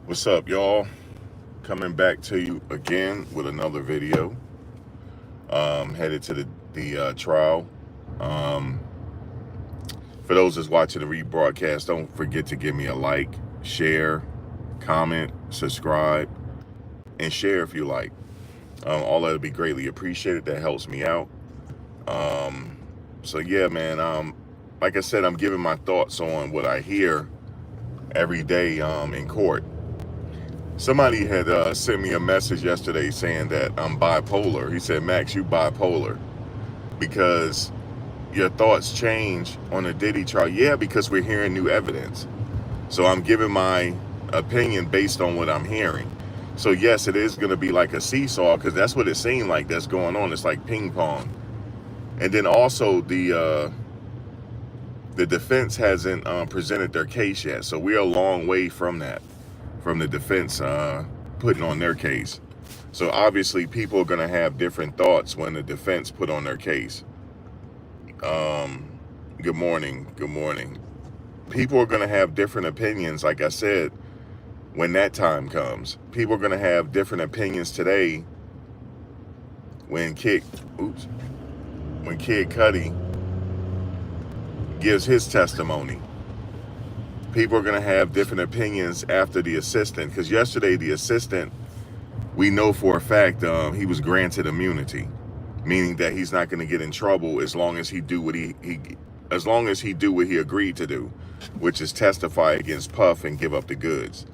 What's up, y'all? Coming back to you again with another video. Headed to the trial. Um, for those that's watching the rebroadcast, don't forget to give me a like, share, comment, subscribe, and share if you like. All that would be greatly appreciated. That helps me out. So yeah, man. Like I said, I'm giving my thoughts on what I hear every day in court. Somebody had sent me a message yesterday saying that I'm bipolar. He said, Max, you bipolar because your thoughts change on the Diddy trial. Yeah, because we're hearing new evidence. So I'm giving my opinion based on what I'm hearing. So yes, it is going to be like a seesaw because that's what it seemed like that's going on. It's like ping pong. And then also the defense hasn't presented their case yet. So we're a long way from that. From the defense putting on their case. So obviously people are going to have different thoughts when the defense put on their case. Good morning. People are going to have different opinions, like I said, when that time comes. People are going to have different opinions today when Kid Cudi gives his testimony. People are going to have different opinions after the assistant, because yesterday the assistant, we know for a fact he was granted immunity, meaning that he's not going to get in trouble as long as he do what he agreed to do, which is testify against Puff and give up the goods.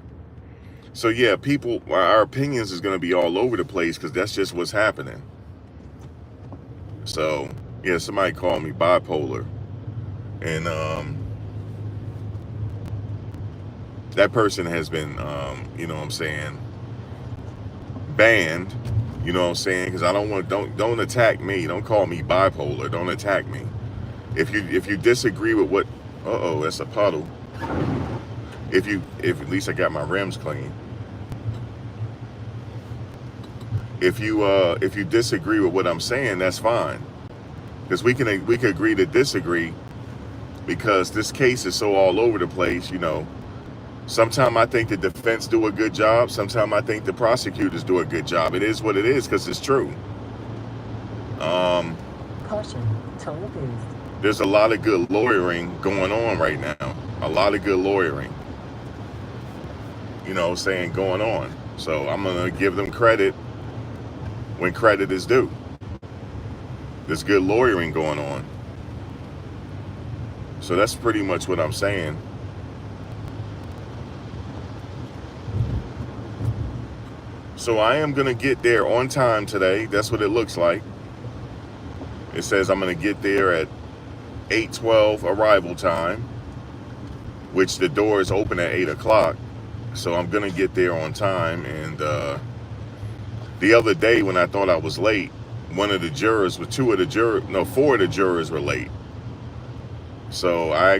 So yeah, our opinions is going to be all over the place because that's just what's happening. So yeah, somebody called me bipolar, and that person has been, you know what I'm saying, banned, you know what I'm saying, because I don't attack me. Don't call me bipolar. Don't attack me. If you disagree with what, that's a puddle. If at least I got my rims clean. If you disagree with what I'm saying, that's fine, because we can agree to disagree, because this case is so all over the place, you know. Sometimes I think the defense do a good job. Sometimes I think the prosecutors do a good job. It is what it is because it's true. Caution, total booth. There's a lot of good lawyering going on right now. A lot of good lawyering, you know, going on. So I'm going to give them credit when credit is due. There's good lawyering going on. So that's pretty much what I'm saying. So I am going to get there on time today. That's what it looks like. It says I'm going to get there at 8:12 arrival time, which the doors open at 8 o'clock. So I'm going to get there on time. And the other day when I thought I was late, four of the jurors were late. So I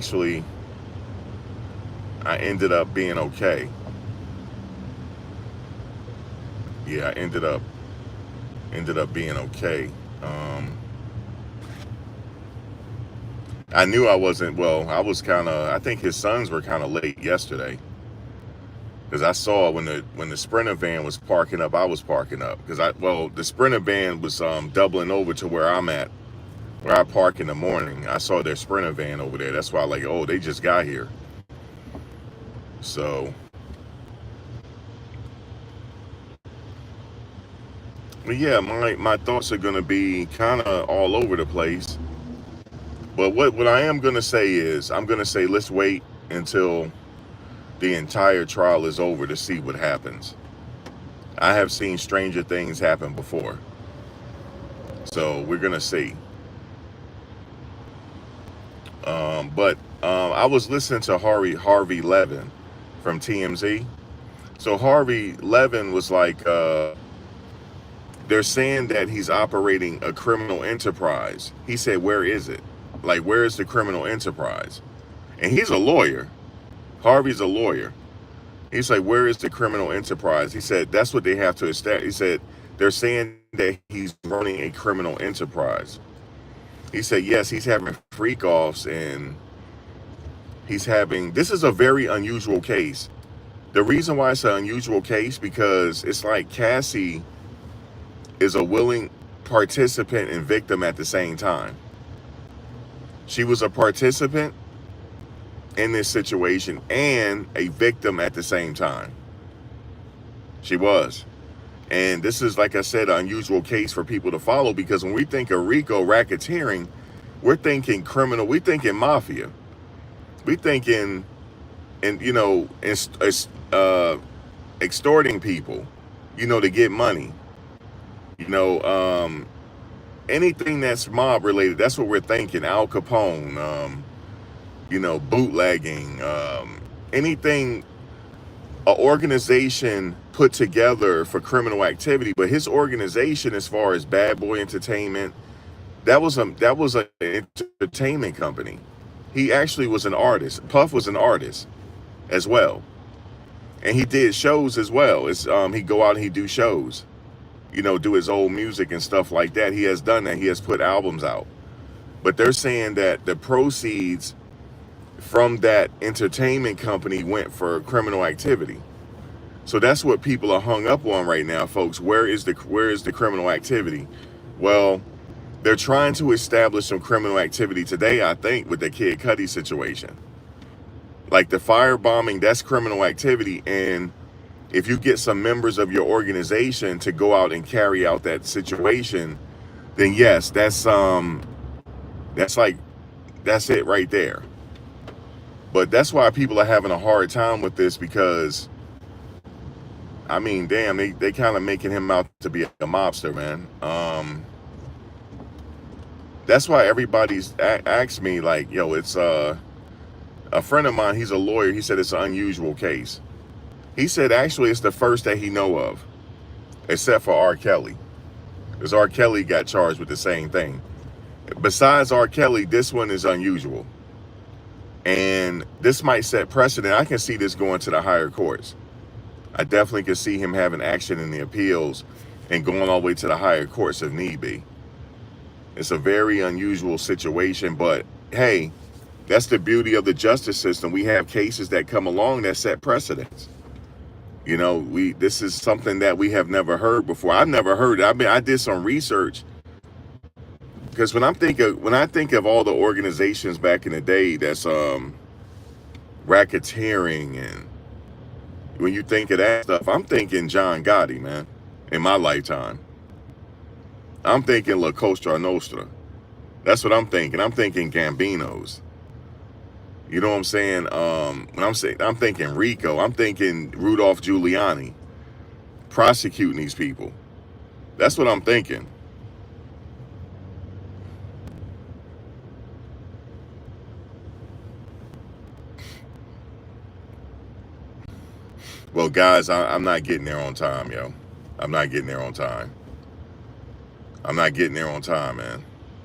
ended up being okay. Yeah, I ended up being okay. I knew I wasn't, I was I think his sons were kind of late yesterday. Because I saw when the Sprinter van was parking up, I was parking up. Because the Sprinter van was doubling over to where I'm at, where I park in the morning. I saw their Sprinter van over there. That's why they just got here. So, but yeah, my thoughts are going to be kind of all over the place. But what I am going to say is, I'm going to say let's wait until the entire trial is over to see what happens. I have seen stranger things happen before. So we're going to see. But I was listening to Harvey Levin from TMZ. So Harvey Levin was like, they're saying that he's operating a criminal enterprise. He said, where is it? Like, where is the criminal enterprise? And he's a lawyer. Harvey's a lawyer. He's like, where is the criminal enterprise? He said, that's what they have to establish. He said, they're saying that he's running a criminal enterprise. He said, yes, he's having freak offs, and this is a very unusual case The reason why it's an unusual case, because it's like Cassie is a willing participant and victim at the same time. She was a participant in this situation and a victim at the same time. She was. And this is, like I said, an unusual case for people to follow, because when we think of RICO racketeering, we're thinking criminal, we're thinking mafia. We're thinking, extorting people, to get money. Anything that's mob related, that's what we're thinking. Al Capone, bootlegging, anything, an organization put together for criminal activity. But his organization, as far as Bad Boy Entertainment, that was an entertainment company. He actually was an artist. Puff was an artist as well, and he did shows as well. He'd go out and he'd do shows, do his old music and stuff like that. He has done that. He has put albums out. But they're saying that the proceeds from that entertainment company went for criminal activity. So that's what people are hung up on right now, folks. Where is the criminal activity? Well, they're trying to establish some criminal activity today, I think, with the Kid Cudi situation. Like the firebombing, that's criminal activity. And if you get some members of your organization to go out and carry out that situation, then yes, that's it right there. But that's why people are having a hard time with this, because I mean, damn, they kind of making him out to be a mobster, man. That's why everybody's asked me, like, yo, it's a friend of mine, he's a lawyer, he said it's an unusual case. He said actually it's the first that he know of, except for R. Kelly. Because R. Kelly got charged with the same thing. Besides R. Kelly, this one is unusual. And this might set precedent. I can see this going to the higher courts. I definitely can see him having action in the appeals and going all the way to the higher courts if need be. It's a very unusual situation, but hey, that's the beauty of the justice system. We have cases that come along that set precedents. This is something that we have never heard before. I've never heard it. I did some research, because when I think of all the organizations back in the day that's racketeering, and when you think of that stuff, I'm thinking John Gotti, man, in my lifetime. I'm thinking La Cosa Nostra. That's what I'm thinking. I'm thinking Gambinos. You know what I'm saying? I'm thinking Rico. I'm thinking Rudolph Giuliani prosecuting these people. That's what I'm thinking. Well, guys, I'm not getting there on time, yo. I'm not getting there on time. I'm not getting there on time, man.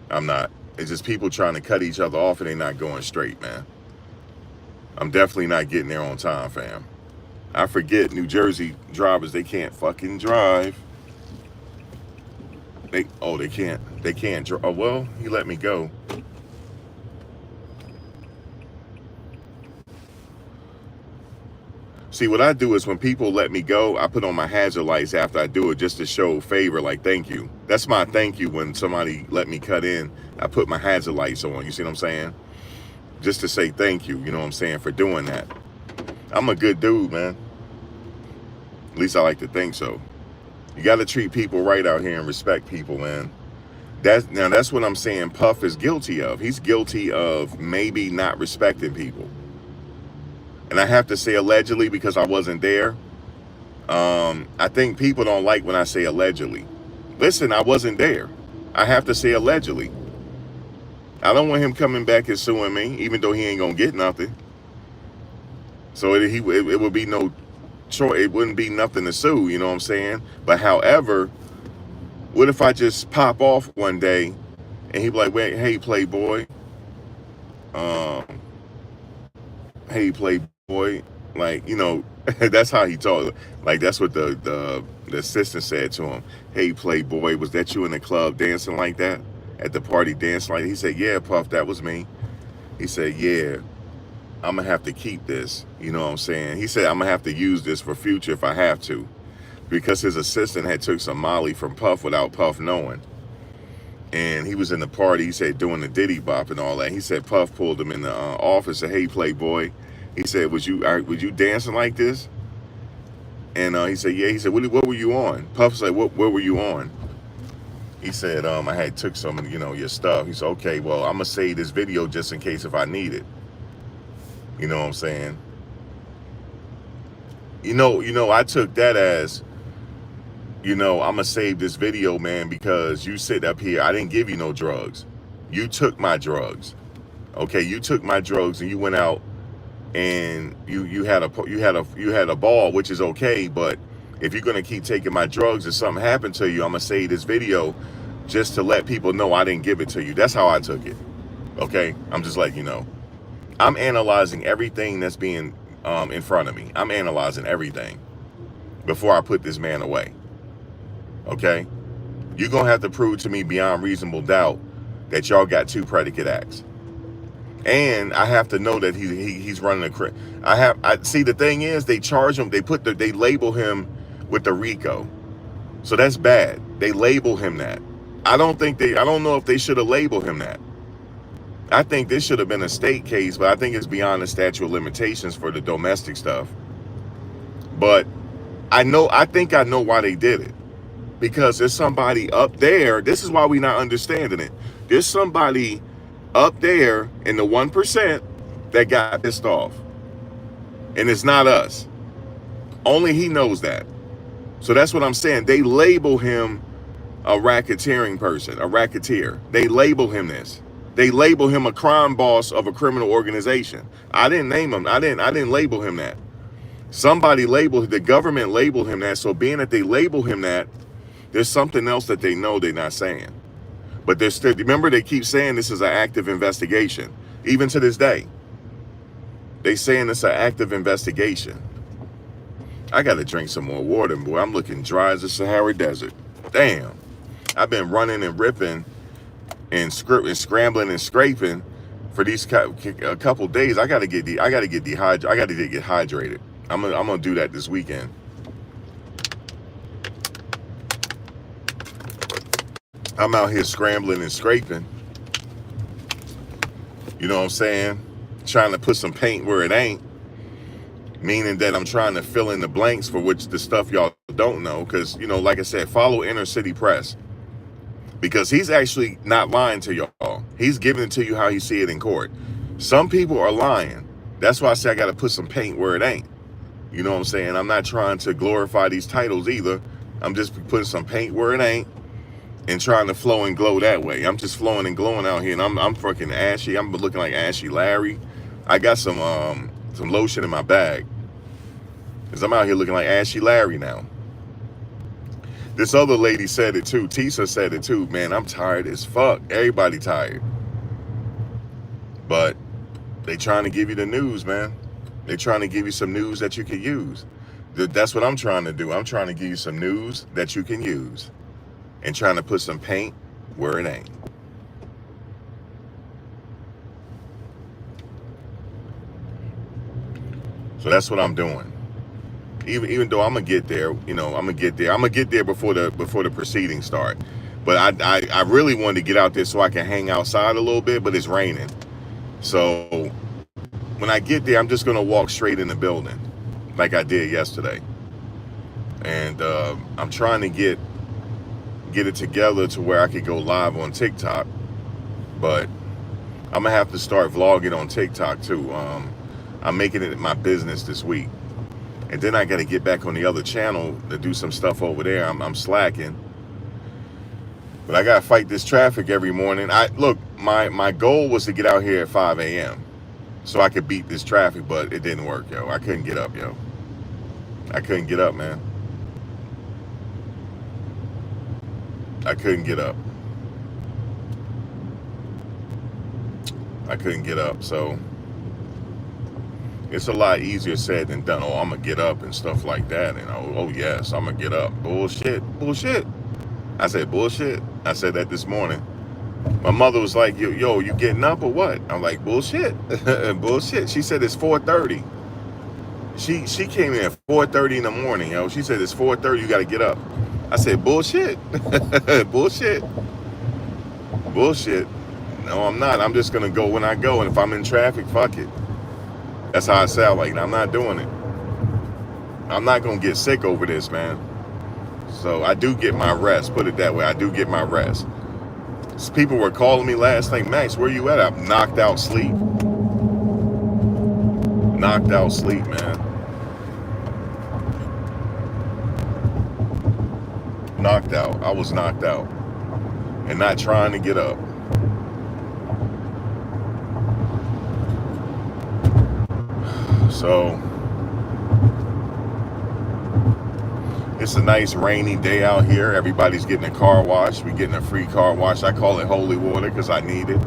I'm not. It's just people trying to cut each other off and they're not going straight, man. I'm definitely not getting there on time, fam. I forget New Jersey drivers, they can't fucking drive. They can't drive. Oh, well, he let me go. See, what I do is when people let me go, I put on my hazard lights after I do it, just to show favor, like thank you. That's my thank you. When somebody let me cut in, I put my hazard lights on. You see what I'm saying? Just to say thank you, you know what I'm saying, for doing that. I'm a good dude, man. At least I like to think so. You got to treat people right out here and respect people, man. That's what I'm saying Puff is guilty of. He's guilty of maybe not respecting people. And I have to say allegedly, because I wasn't there. I think people don't like when I say allegedly. Listen, I wasn't there. I have to say allegedly. I don't want him coming back and suing me, even though he ain't gonna get nothing. So it would be no choice. It wouldn't be nothing to sue, you know what I'm saying? But however, what if I just pop off one day and he be like, wait, hey Playboy, like, that's how he talked. Like, that's what the assistant said to him. Hey Playboy, was that you in the club dancing like that? At the party dancing like that? He said, yeah, Puff, that was me. He said, yeah. I'm gonna have to keep this. You know what I'm saying? He said I'm gonna have to use this for future if I have to, because his assistant had took some Molly from Puff without Puff knowing. And he was in the party, he said, doing the Diddy bop and all that. He said Puff pulled him in the office and said, hey, Playboy. He said, was you dancing like this? And he said, yeah. He said, what were you on? Puff said, what were you on? He said, I had took some of, your stuff. He said, okay, well, I'm going to save this video just in case if I need it. You know what I'm saying? I took that as, I'm going to save this video, man, because you sit up here. I didn't give you no drugs. You took my drugs. Okay, you took my drugs and you went out and you had a ball, which is okay, but if you're going to keep taking my drugs and something happened to you, I'm going to save this video just to let people know I didn't give it to you. That's how I took it. Okay, I'm just letting you know. I'm analyzing everything that's being in front of me. I'm analyzing everything before I put this man away. Okay? You're going to have to prove to me beyond reasonable doubt that y'all got 2 predicate acts. And I have to know that he's running a crime. I see, the thing is, they charge him, they label him with the RICO. So that's bad. They label him that. I don't know if they should have labeled him that. I think this should have been a state case, but I think it's beyond the statute of limitations for the domestic stuff. But I think I know why they did it. Because there's somebody up there. This is why we're not understanding it. There's somebody up there in the 1% that got pissed off. And it's not us. Only he knows that. So that's what I'm saying. They label him a racketeering person, a racketeer. They label him this. They label him a crime boss of a criminal organization. I didn't name him. I didn't label him that. Somebody labeled, the government labeled him that. So being that they label him that, there's something else that they know they're not saying. But they're still, remember, they keep saying this is an active investigation. Even to this day. They saying it's an active investigation. I got to drink some more water, boy. I'm looking dry as the Sahara Desert. Damn. I've been running and ripping and scrambling and scraping for these a couple days. I got to get hydrated. I'm gonna do that this weekend. I'm out here scrambling and scraping. You know what I'm saying? Trying to put some paint where it ain't. Meaning that I'm trying to fill in the blanks for which the stuff y'all don't know. Because, like I said, follow Inner City Press. Because he's actually not lying to y'all. He's giving it to you how he see it in court. Some people are lying. That's why I say I got to put some paint where it ain't. You know what I'm saying? I'm not trying to glorify these titles either. I'm just putting some paint where it ain't and trying to flow and glow that way. I'm just flowing and glowing out here, and I'm fucking ashy. I'm looking like Ashy Larry. I got some lotion in my bag because I'm out here looking like Ashy Larry now. This other lady said it too. Tisa said it too. Man, I'm tired as fuck. Everybody tired. But they trying to give you the news, man. They trying to give you some news that you can use. That's what I'm trying to do. I'm trying to give you some news that you can use. And trying to put some paint where it ain't. So that's what I'm doing. Even though I'm gonna get there, I'm gonna get there before the proceedings start. But I really wanted to get out there so I can hang outside a little bit, but it's raining. So when I get there, I'm just gonna walk straight in the building, like I did yesterday. And I'm trying to get it together to where I could go live on TikTok, but I'm gonna have to start vlogging on TikTok too. I'm making it my business this week, and then I got to get back on the other channel to do some stuff over there. I'm slacking, but I gotta fight this traffic every morning. My goal was to get out here at 5 a.m. so I could beat this traffic, but it didn't work, yo. I couldn't get up, yo. I couldn't get up, man. I couldn't get up. So it's a lot easier said than done. Oh, I'm gonna get up and stuff like that. And oh yes, I'm gonna get up. Bullshit. I said bullshit. I said that this morning. My mother was like, yo, you getting up or what? I'm like, bullshit. Bullshit. She said it's 4:30. She came in at 4:30 in the morning, yo. She said it's 4:30, you gotta get up. I said, bullshit. Bullshit. Bullshit. No, I'm not. I'm just gonna go when I go, and if I'm in traffic, fuck it. That's how I sound like. I'm not doing it. I'm not gonna get sick over this, man. So I do get my rest. Put it that way. I do get my rest. People were calling me last night, Max, where you at? I'm knocked out sleep. Knocked out sleep, man. Knocked out. I was knocked out. And not trying to get up. So it's a nice rainy day out here. Everybody's getting a car wash. We're getting a free car wash. I call it holy water because I need it.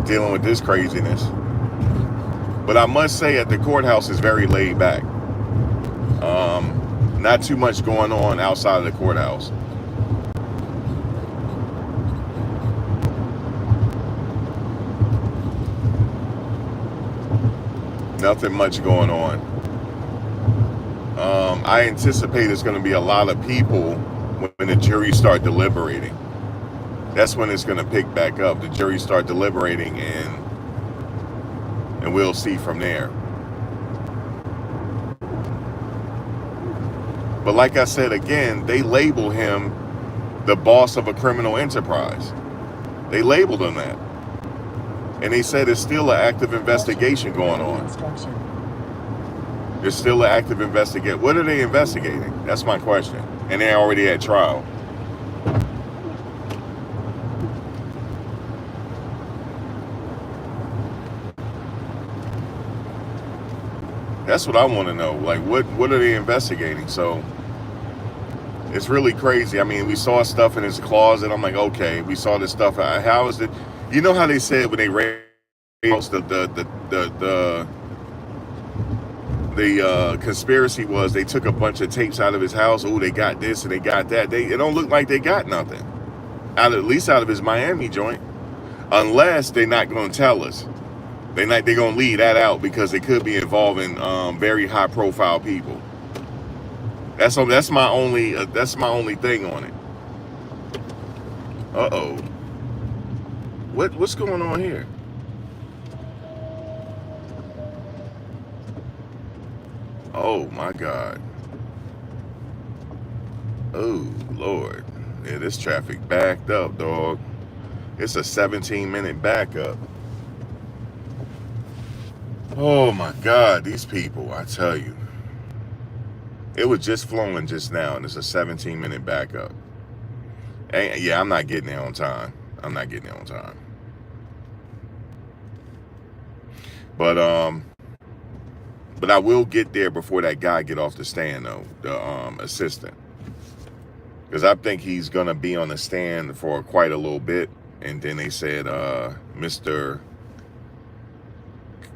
Dealing with this craziness. But I must say at the courthouse is very laid back. Not too much going on outside of the courthouse. Nothing much going on. I anticipate it's going to be a lot of people when the jury start deliberating. That's when it's going to pick back up. The jury start deliberating, and we'll see from there. But like I said again, they label him the boss of a criminal enterprise. They labeled him that. And they said it's still an active investigation going on. There's still an active investigation. What are they investigating? That's my question. And they already at trial. That's what I want to know. Like, what are they investigating? So it's really crazy. I mean, we saw stuff in his closet. I'm like, okay, we saw this stuff. How is it? You know how they said when they raised the conspiracy was they took a bunch of tapes out of his house. Oh, they got this and they got that. It don't look like they got nothing. At least out of his Miami joint. Unless they're not going to tell us. They're going to leave that out because it could be involving very high profile people. That's my only thing on it. Uh-oh. What's going on here? Oh my God. Oh Lord. Yeah, this traffic backed up, dog. It's a 17-minute backup. Oh my God, these people, I tell you. It was just flowing just now, and it's a 17-minute backup. And yeah, I'm not getting there on time. But I will get there before that guy get off the stand, though, the assistant. Because I think he's going to be on the stand for quite a little bit. And then they said Mr.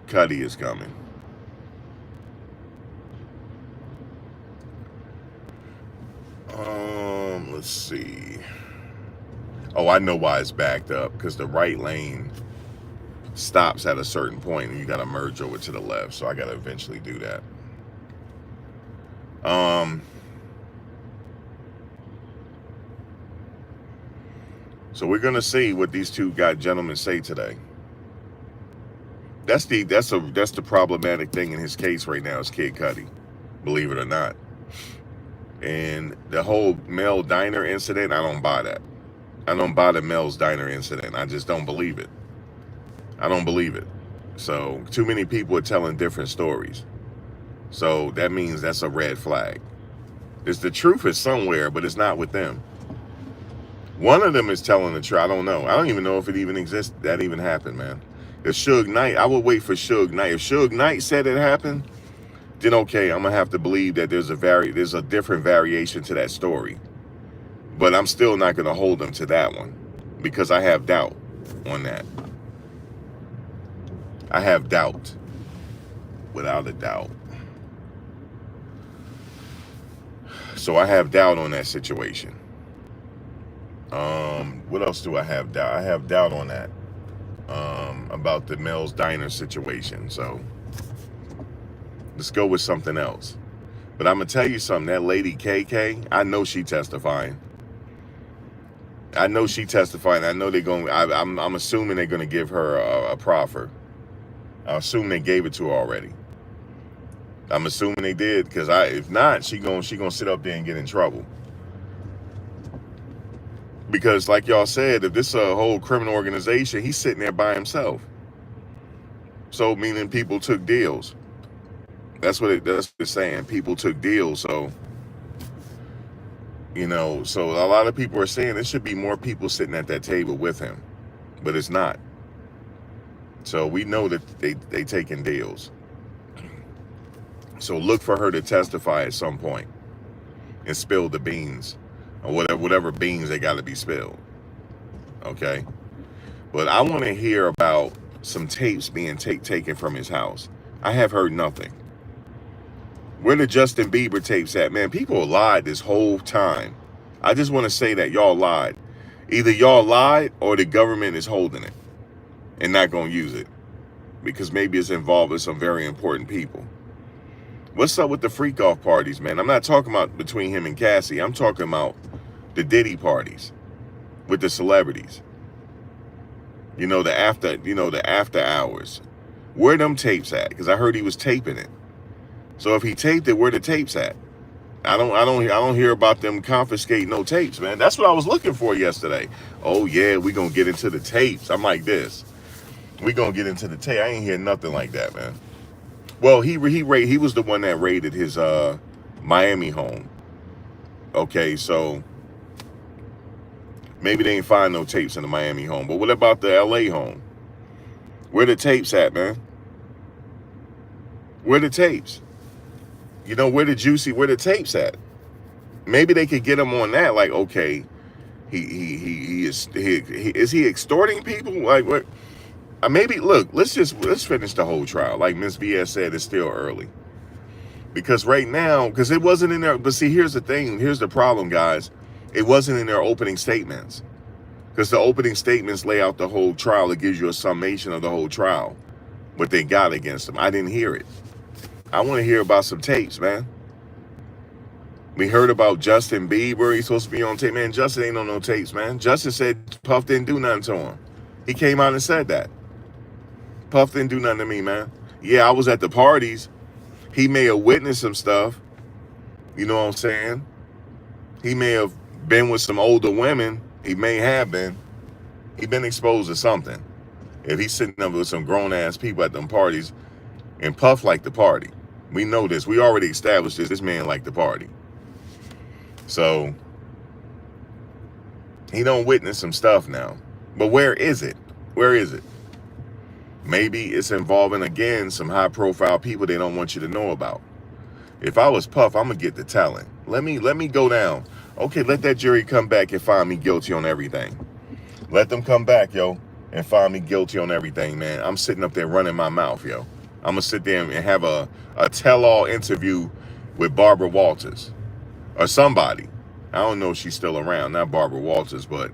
Cudi is coming. Let's see. Oh, I know why it's backed up. Because the right lane stops at a certain point and you got to merge over to the left. So I got to eventually do that. So we're going to see what these two gentlemen say today. That's the problematic thing in his case right now is Kid Cudi, believe it or not. And the whole Mel Diner incident, I don't buy that. I don't buy the Mel's Diner incident. I just don't believe it. I don't believe it. So too many people are telling different stories. So that means that's a red flag. The truth is somewhere, but it's not with them. One of them is telling the truth. I don't know. I don't even know if it even exists. That even happened, man. If Suge Knight, I would wait for Suge Knight. If Suge Knight said it happened, then okay, I'm gonna have to believe that there's a different variation to that story. But I'm still not gonna hold them to that one because I have doubt on that. I have doubt, without a doubt. So I have doubt on that situation. What else do I have doubt? I have doubt on that. About the Mel's Diner situation. So let's go with something else. But I'm gonna tell you something. That lady KK, I know she testifying. I know she testifying. I know they're going. I'm assuming they're gonna give her a proffer. I assume they gave it to her already. I'm assuming they did, because if not, she gonna sit up there and get in trouble. Because like y'all said, if this is a whole criminal organization, he's sitting there by himself. So meaning people took deals. That's what it's saying. People took deals. So, so a lot of people are saying there should be more people sitting at that table with him, but it's not. So we know that they taking deals. So look for her to testify at some point and spill the beans, or whatever beans they got to be spilled. Okay, but I want to hear about some tapes being taken from his house. I have heard nothing. Where the Justin Bieber tapes at, man? People lied this whole time. I just want to say that y'all lied. Either y'all lied or the government is holding it and not going to use it because maybe it's involved with some very important people. What's up with the freak off parties, man? I'm not talking about between him and Cassie. I'm talking about the Diddy parties with the celebrities. The after hours. Where them tapes at? Because I heard he was taping it. So if he taped it, where the tapes at? I don't hear about them confiscating no tapes, man. That's what I was looking for yesterday. Oh yeah, we gonna get into the tapes. I'm like this. We gonna get into the tape. I ain't hear nothing like that, man. Well, he was the one that raided his Miami home. Okay, so maybe they ain't find no tapes in the Miami home. But what about the LA home? Where the tapes at, man? Where the tapes? Where the tapes at? Maybe they could get him on that. Like, okay, is he extorting people? Like what? Maybe look. Let's finish the whole trial. Like Miss VS said, it's still early because right now, because it wasn't in there. But see, here's the thing. Here's the problem, guys. It wasn't in their opening statements because the opening statements lay out the whole trial. It gives you a summation of the whole trial, what they got against him. I didn't hear it. I want to hear about some tapes, man. We heard about Justin Bieber. He's supposed to be on tape. Man, Justin ain't on no tapes, man. Justin said Puff didn't do nothing to him. He came out and said that. Puff didn't do nothing to me, man. Yeah, I was at the parties. He may have witnessed some stuff. You know what I'm saying? He may have been with some older women. He may have been. He been exposed to something. If he's sitting up with some grown-ass people at them parties, and Puff liked the party. We know this. We already established this. This man liked the party. So he don't witness some stuff now. But where is it? Where is it? Maybe it's involving, again, some high-profile people they don't want you to know about. If I was Puff, I'm going to get to telling. Let me go down. Okay, let that jury come back and find me guilty on everything. Let them come back, yo, and find me guilty on everything, man. I'm sitting up there running my mouth, yo. I'm going to sit there and have a tell-all interview with Barbara Walters or somebody. I don't know if she's still around, not Barbara Walters, but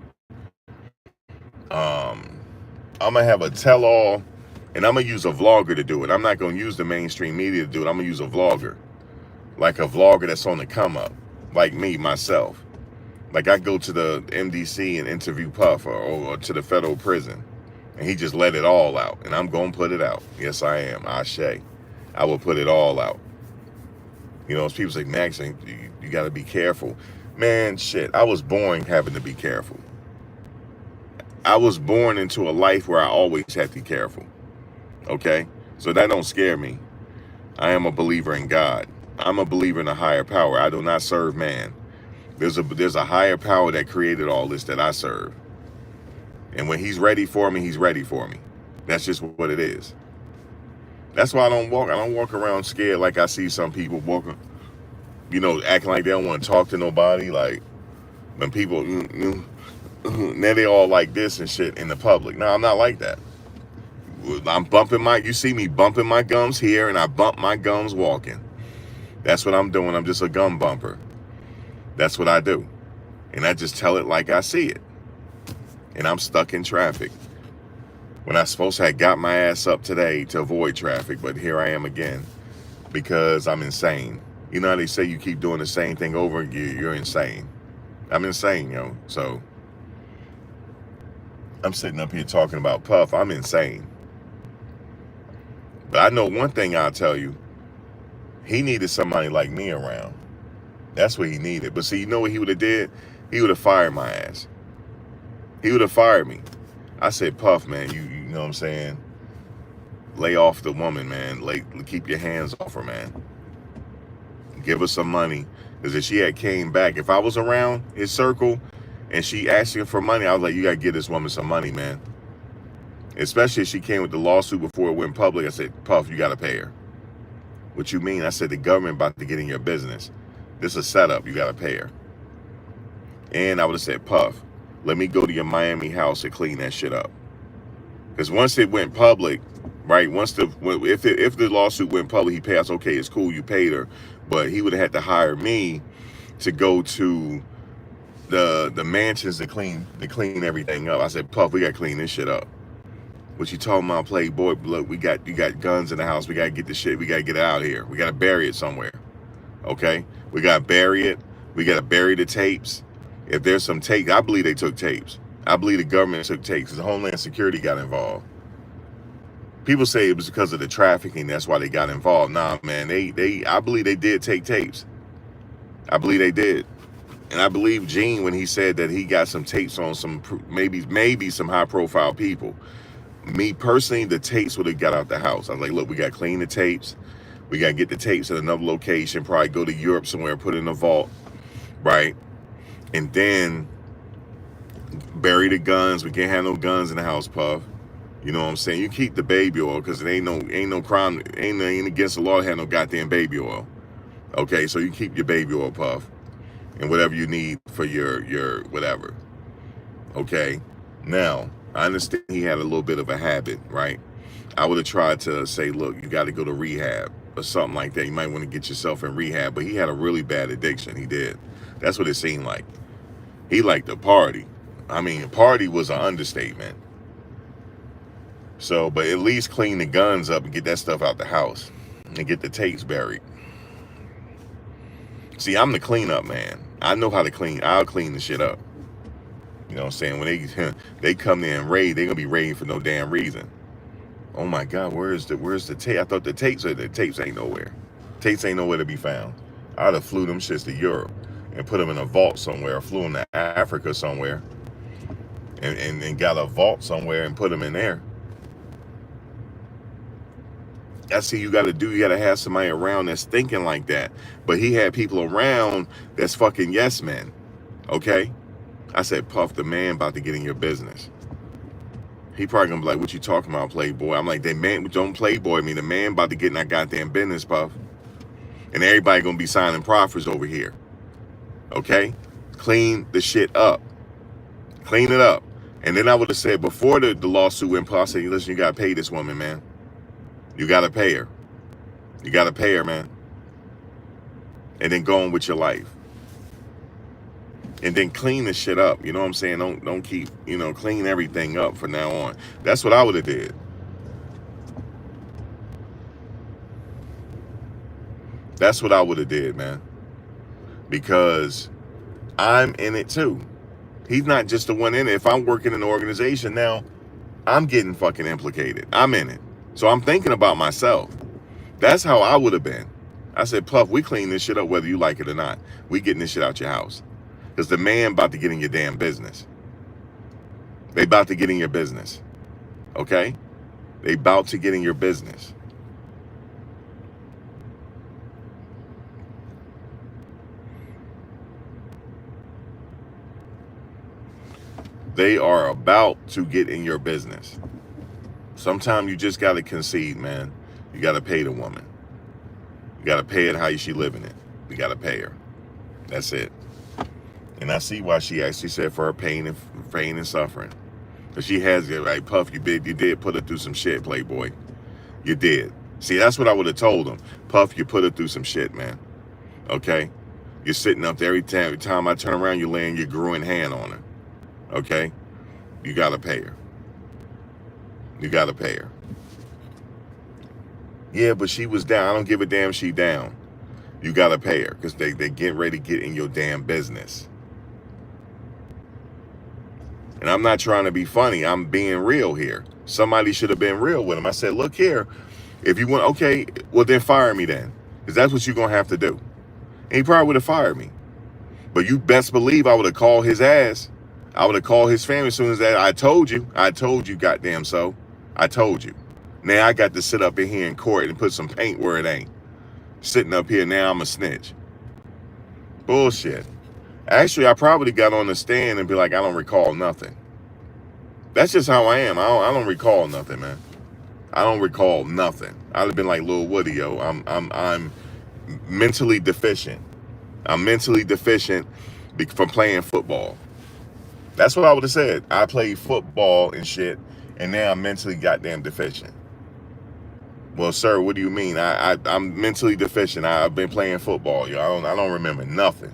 I'm going to have a tell-all, and I'm going to use a vlogger to do it. I'm not going to use the mainstream media to do it. I'm going to use a vlogger, like a vlogger that's on the come-up, like me, myself. Like I go to the MDC and interview Puff or to the federal prison. And he just let it all out. And I'm going to put it out. Yes, I am. Ashe. I will put it all out. People say, Max, you got to be careful. Man, shit. I was born having to be careful. I was born into a life where I always had to be careful. Okay? So that don't scare me. I am a believer in God. I'm a believer in a higher power. I do not serve man. There's a higher power that created all this that I serve. And when he's ready for me, he's ready for me. That's just what it is. That's why I don't walk around scared like I see some people walking, acting like they don't want to talk to nobody. Like when people, now they all like this and shit in the public. No, I'm not like that. You see me bumping my gums here and I bump my gums walking. That's what I'm doing. I'm just a gum bumper. That's what I do. And I just tell it like I see it. and I'm stuck in traffic. When I supposed to have got my ass up today to avoid traffic, but here I am again because I'm insane. You know how they say you keep doing the same thing over again, you're insane. I'm insane, yo. So I'm sitting up here talking about Puff. I'm insane. But I know one thing I'll tell you. He needed somebody like me around. That's what he needed. But see, you know what he would have did? He would have fired my ass. He would have fired me. I said, Puff, man, you know what I'm saying? Lay off the woman, man. Keep your hands off her, man. Give her some money. Because if she had came back, if I was around his circle and she asking for money, I was like, you got to give this woman some money, man. Especially if she came with the lawsuit before it went public. I said, Puff, you got to pay her. What you mean? I said, the government about to get in your business. This is a setup. You got to pay her. And I would have said, Puff, let me go to your Miami house and clean that shit up. Because once it went public, right, if the lawsuit went public, he paid us, okay, it's cool, you paid her. But he would have had to hire me to go to the mansions to clean everything up. I said, Puff, we got to clean this shit up. What you talking about, Playboy? Look, you got guns in the house. We got to get the shit. We got to get it out of here. We got to bury it somewhere. Okay? We got to bury it. We got to bury the tapes. If there's some tapes, I believe they took tapes. I believe the government took tapes because Homeland Security got involved. People say it was because of the trafficking. That's why they got involved. Nah, man. I believe they did take tapes. I believe they did. And I believe Gene when he said that he got some tapes on some, maybe some high-profile people. Me personally, the tapes would have got out the house. I was like, look, we got to clean the tapes. We got to get the tapes at another location, probably go to Europe somewhere, put it in a vault, right? And then bury the guns. We can't have no guns in the house, Puff. You know what I'm saying? You keep the baby oil because it ain't no crime, ain't against the law to have no goddamn baby oil. Okay, so you keep your baby oil, Puff, and whatever you need for your whatever. Okay, now, I understand he had a little bit of a habit, right? I would have tried to say, look, you got to go to rehab or something like that. You might want to get yourself in rehab. But he had a really bad addiction. He did. That's what it seemed like. He liked to party. I mean, party was an understatement. So, but at least clean the guns up and get that stuff out the house and get the tapes buried. See, I'm the cleanup man. I know how to clean. I'll clean the shit up. You know what I'm saying? When they come there and raid, they're gonna be raiding for no damn reason. Oh my God, where's the tape? I thought the tapes ain't nowhere. Tapes ain't nowhere to be found. I'd have flew them shits to Europe and put them in a vault somewhere, or flew them to Africa somewhere and got a vault somewhere and put them in there. That's what you gotta do. You gotta have somebody around that's thinking like that. But he had people around that's fucking yes men. Okay? I said, Puff, the man about to get in your business. He probably gonna be like, what you talking about, Playboy? I'm like, don't Playboy me. The man about to get in that goddamn business, Puff. And everybody gonna be signing proffers over here. Okay? Clean the shit up. Clean it up. And then I would have said, before the lawsuit went public, I said, listen, you gotta pay this woman, man. You gotta pay her. You gotta pay her, man. And then go on with your life. And then clean the shit up. You know what I'm saying? Don't keep, clean everything up from now on. That's what I would have did. That's what I would have did, man. Because I'm in it too. He's not just the one in it. If I'm working in an organization now, I'm getting fucking implicated. I'm in it. So I'm thinking about myself. That's how I would have been. I said, Puff, we clean this shit up whether you like it or not. We getting this shit out your house. Because the man about to get in your damn business. They about to get in your business. Okay? They about to get in your business. They are about to get in your business. Sometimes you just got to concede, man. You got to pay the woman. You got to pay it how she living it. You got to pay her. That's it. And I see why she actually said for her pain and suffering. Because she has it, right? Puff, you did put her through some shit, Playboy. You did. See, that's what I would have told him. Puff, you put her through some shit, man. Okay? You're sitting up there every time I turn around, you're laying your growing hand on her. Okay? You gotta pay her. You gotta pay her. Yeah, but she was down. I don't give a damn she down. You gotta pay her because they get ready to get in your damn business. And I'm not trying to be funny. I'm being real here. Somebody should have been real with him. I said, look here, if you want, okay, well then fire me then. Because that's what you're going to have to do. And he probably would have fired me. But you best believe I would have called his ass. I would have called his family as soon as that. I told you, goddamn so. I told you. Now I got to sit up in here in court and put some paint where it ain't. Sitting up here, now I'm a snitch. Bullshit. Actually, I probably got on the stand and be like, I don't recall nothing. That's just how I am. I don't recall nothing, man. I don't recall nothing. I'd have been like Lil Woody, yo. I'm mentally deficient. I'm mentally deficient from playing football. That's what I would have said. I played football and shit, and now I'm mentally goddamn deficient. Well, sir, what do you mean? I'm mentally deficient. I've been playing football, yo. I don't remember nothing.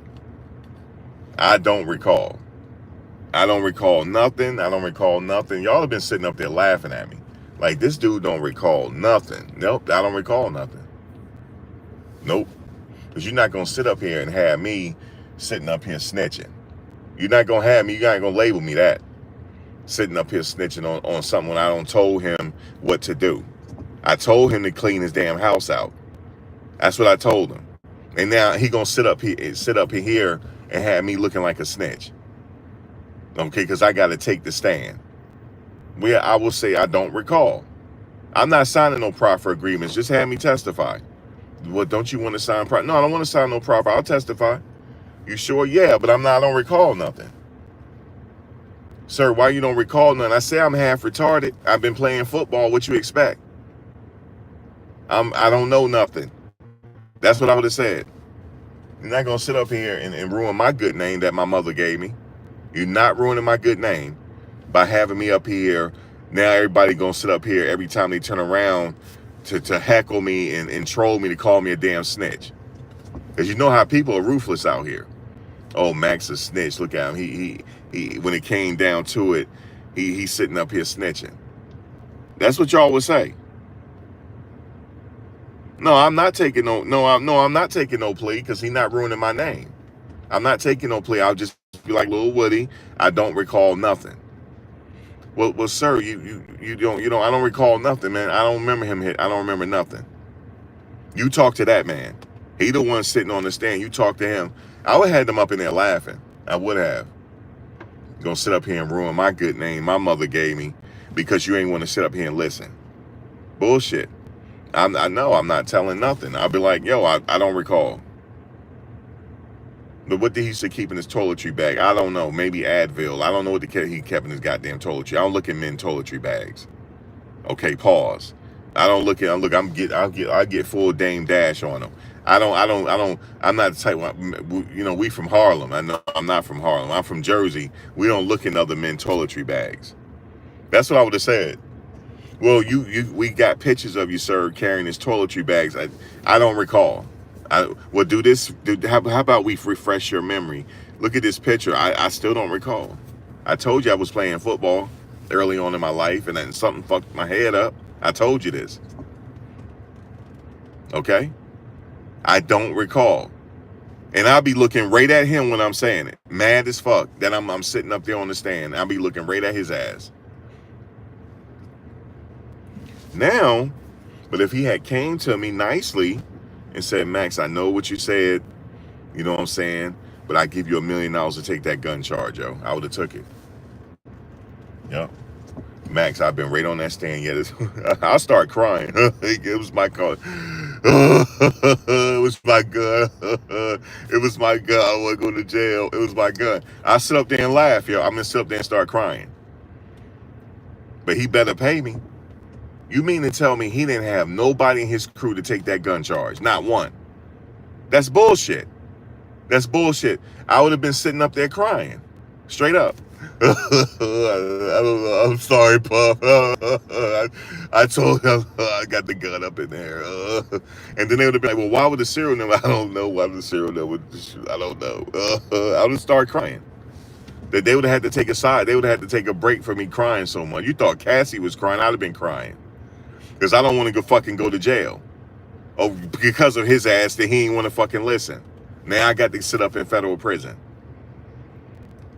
I don't recall. I don't recall nothing. I don't recall nothing. Y'all have been sitting up there laughing at me. Like, this dude don't recall nothing. Nope, I don't recall nothing. Nope. Because you're not going to sit up here and have me sitting up here snitching. You're not going to have me, you're not going to label me that. Sitting up here snitching on something when I don't told him what to do. I told him to clean his damn house out. That's what I told him. And now he going to sit up here and have me looking like a snitch. Okay, because I got to take the stand. Where I will say I don't recall. I'm not signing no proffer agreements. Just have me testify. Well, don't you want to sign proffer? No, I don't want to sign no proffer. I'll testify. You sure? Yeah, but I don't recall nothing. Sir, why you don't recall nothing? I say I'm half retarded. I've been playing football. What you expect? I don't know nothing. That's what I would have said. You're not going to sit up here and ruin my good name that my mother gave me. You're not ruining my good name by having me up here. Now everybody going to sit up here every time they turn around to heckle me and troll me to call me a damn snitch. Because you know how people are ruthless out here. Oh, Max a snitch. Look at him. He when it came down to it, he's sitting up here snitching. That's what y'all would say. No, I'm not taking I'm not taking no plea because he's not ruining my name. I'm not taking no plea. I'll just be like Lil Woody. I don't recall nothing. Well, sir, you don't I don't recall nothing, man. I don't remember him hit. I don't remember nothing. You talk to that man. He the one sitting on the stand. You talk to him. I would have had them up in there laughing. I would have. Gonna sit up here and ruin my good name my mother gave me because you ain't want to sit up here and listen. Bullshit. I know I'm not telling nothing. I'll be like, yo, I don't recall. But what did he used to keep in his toiletry bag? I don't know. Maybe Advil. I don't know what he kept in his goddamn toiletry. I don't look at men toiletry bags. Okay, pause. I don't look at. Look, I get full Dame Dash on them. I'm not the type. We from Harlem. I know I'm not from Harlem. I'm from Jersey. We don't look in other men toiletry bags. That's what I would have said. Well, we got pictures of you, sir, carrying his toiletry bags. I don't recall. How about we refresh your memory? Look at this picture. I still don't recall. I told you I was playing football early on in my life, and then something fucked my head up. I told you this. Okay? I don't recall. And I'll be looking right at him when I'm saying it. Mad as fuck that I'm sitting up there on the stand. I'll be looking right at his ass. Now, but if he had came to me nicely and said, Max, I know what you said, you know what I'm saying, but I give you $1 million to take that gun charge, yo. I would have took it. Yep. Max, I've been right on that stand yet. I'll start crying. It was my car. It was my gun. It was my gun. I want to go to jail. It was my gun. I sit up there and laugh, yo. I'm going to sit up there and start crying. But he better pay me. You mean to tell me he didn't have nobody in his crew to take that gun charge? Not one. That's bullshit. That's bullshit. I would have been sitting up there crying. Straight up. I don't know. I'm sorry, Puff. I told him I got the gun up in there. And then they would have been like, well, why would the serial number? I don't know. Why would the serial number? I don't know. I would start crying. That they would have had to take a side. They would have had to take a break for me crying so much. You thought Cassie was crying. I'd have been crying. Because I don't want to fucking go to jail. Oh, because of his ass that he ain't want to fucking listen. Now I got to sit up in federal prison.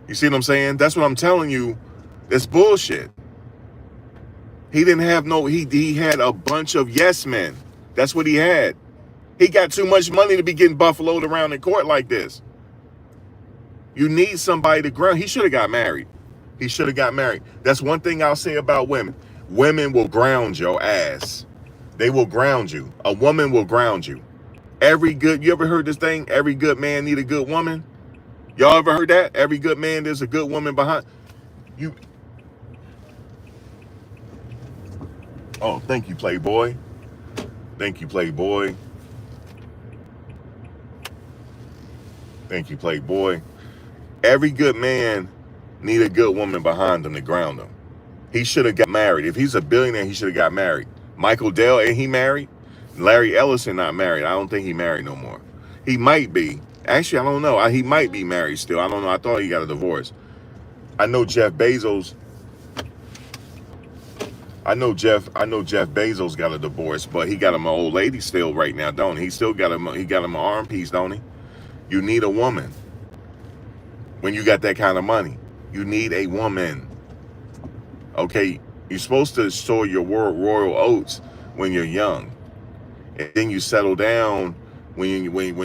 You see what I'm saying? That's what I'm telling you. It's bullshit. He didn't have he had a bunch of yes men. That's what he had. He got too much money to be getting buffaloed around in court like this. You need somebody to ground. He should have got married. He should have got married. That's one thing I'll say about women. Women will ground your ass. They will ground you. A woman will ground you. You ever heard this thing? Every good man need a good woman. Y'all ever heard that? Every good man, there's a good woman behind you. Oh, thank you, Playboy. Thank you, Playboy. Thank you, Playboy. Every good man need a good woman behind him to ground him. He should have got married. If he's a billionaire, he should have got married. Michael Dell, ain't he married? Larry Ellison not married. I don't think he married no more. He might be. Actually, I don't know. He might be married still. I don't know. I thought he got a divorce. I know Jeff Bezos. I know Jeff Bezos got a divorce, but he got him an old lady still right now, don't he? He still got him. He got him an arm piece, don't he? You need a woman. When you got that kind of money, you need a woman. Okay, you're supposed to store your royal oats when you're young, and then you settle down when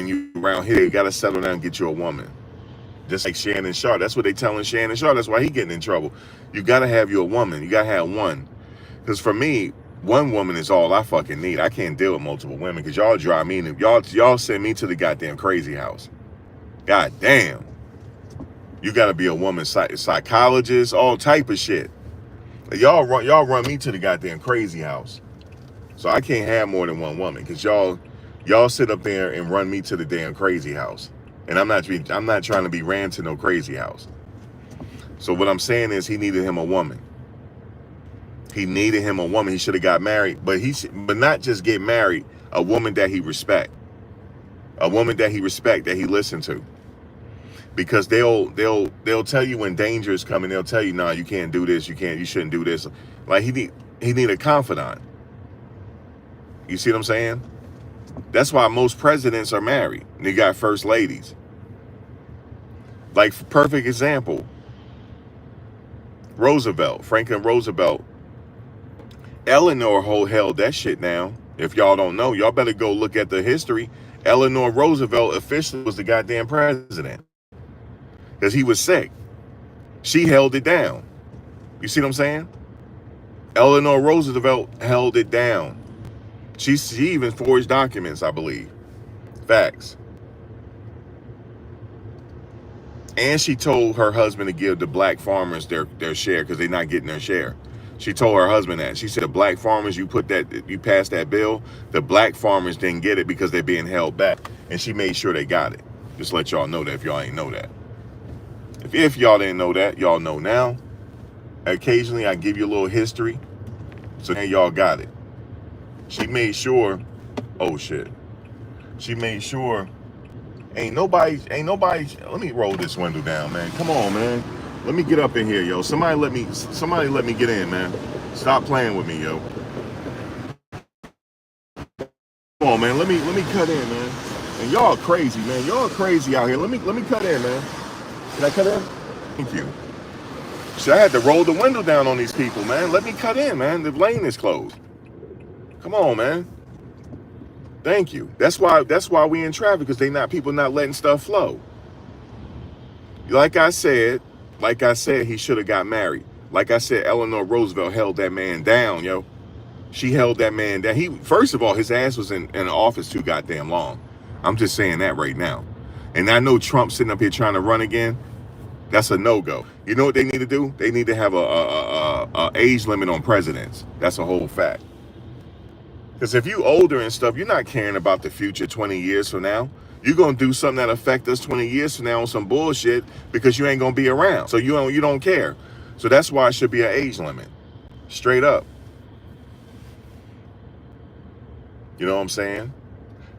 you around here. You gotta settle down and get you a woman. Just like Shannon Sharp. That's what they telling Shannon Sharp. That's why he getting in trouble. You gotta have you a woman. You gotta have one. Because for me, one woman is all I fucking need. I can't deal with multiple women because y'all drive me. Y'all send me to the goddamn crazy house. God damn. You gotta be a woman psychologist, all type of shit. Y'all run me to the goddamn crazy house. So I can't have more than one woman because y'all sit up there and run me to the damn crazy house. And I'm not trying to be ran to no crazy house. So what I'm saying is he needed him a woman. He needed him a woman. He should have got married, but not just get married, a woman that he respect. A woman that he respect, that he listen to. Because they'll tell you when danger is coming. They'll tell you, nah, you can't do this. You shouldn't do this. Like he need a confidant. You see what I'm saying? That's why most presidents are married. They got first ladies. Like perfect example, Franklin Roosevelt. Eleanor held that shit down. If y'all don't know, y'all better go look at the history. Eleanor Roosevelt officially was the goddamn president. Because he was sick. She held it down. You see what I'm saying? Eleanor Roosevelt held it down. She even forged documents, I believe. Facts. And she told her husband to give the black farmers their share because they're not getting their share. She told her husband that. She said, the black farmers, you passed that bill, the black farmers didn't get it because they're being held back. And she made sure they got it. Just let y'all know that if y'all ain't know that. If y'all didn't know that, y'all know now. Occasionally, I give you a little history. So now y'all got it. She made sure, oh shit. She made sure, ain't nobody, let me roll this window down, man. Come on, man. Let me get up in here, yo. Somebody let me get in, man. Stop playing with me, yo. Come on, man. Let me cut in, man. And y'all crazy, man. Y'all crazy out here. Let me cut in, man. Can I cut in? Thank you. See, I had to roll the window down on these people, man. Let me cut in, man. The lane is closed. Come on, man. Thank you. That's why we in traffic, because people not letting stuff flow. Like I said, he should have got married. Like I said, Eleanor Roosevelt held that man down, yo. She held that man down. First of all, his ass was in the office too goddamn long. I'm just saying that right now. And I know Trump's sitting up here trying to run again. That's a no-go. You know what they need to do? They need to have a age limit on presidents. That's a whole fact. Because if you older and stuff, you're not caring about the future 20 years from now. You're going to do something that affect us 20 years from now on some bullshit because you ain't going to be around. So you don't care. So that's why it should be an age limit. Straight up. You know what I'm saying?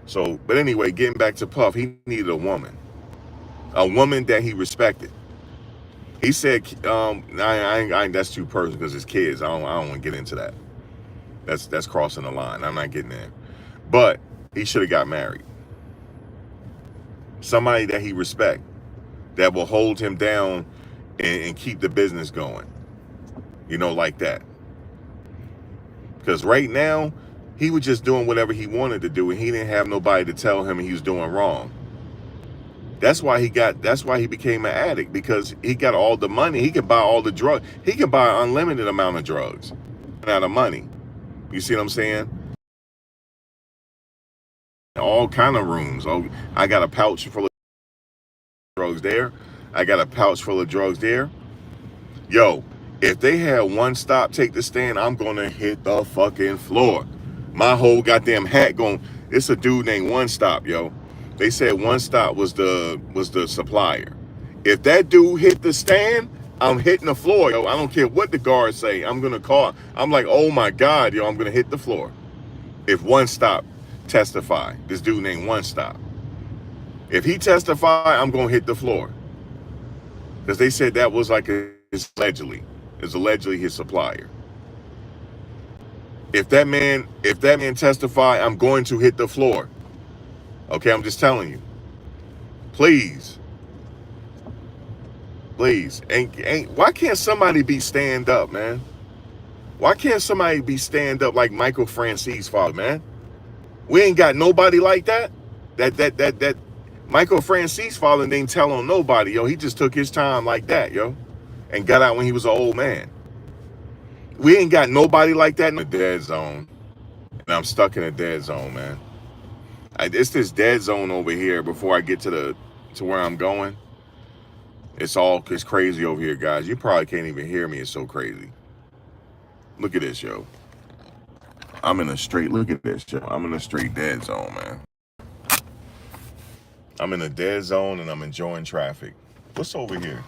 So, but anyway, getting back to Puff, he needed a woman. A woman that he respected. He said, that's too personal because it's kids. I don't want to get into that. That's crossing the line. I'm not getting there. But he should have got married. Somebody that he respect, that will hold him down and keep the business going. Like that. Because right now, he was just doing whatever he wanted to do, and he didn't have nobody to tell him he was doing wrong. That's why he became an addict, because he got all the money. He can buy all the drugs. He can buy an unlimited amount of drugs. Out of money. You see what I'm saying? All kind of rooms. Oh, I got a pouch full of drugs there. I got a pouch full of drugs there. Yo, if they had One Stop take the stand, I'm gonna hit the fucking floor. My whole goddamn hat going. It's a dude named One Stop, yo. They said One Stop was the supplier. If that dude hit the stand, I'm hitting the floor, yo. I don't care what the guards say. I'm gonna call. I'm like, oh my God, yo, I'm gonna hit the floor. If One Stop testify, this dude named One Stop. If he testify, I'm gonna hit the floor. Because they said that was like it's allegedly his supplier. If that man testify, I'm going to hit the floor. Okay, I'm just telling you. Please. Why can't somebody be stand up, man? Why can't somebody be stand up like Michael France's father, man? We ain't got nobody like that. That Michael France's father didn't tell on nobody, yo. He just took his time like that, yo, and got out when he was an old man. We ain't got nobody like that in the dead zone. And I'm stuck in a dead zone, man. It's this dead zone over here before I get to where I'm going. It's crazy over here, guys. You probably can't even hear me. It's so crazy. Look at this, yo. Look at this, yo. I'm in a straight dead zone, man. I'm in a dead zone and I'm enjoying traffic. What's over here?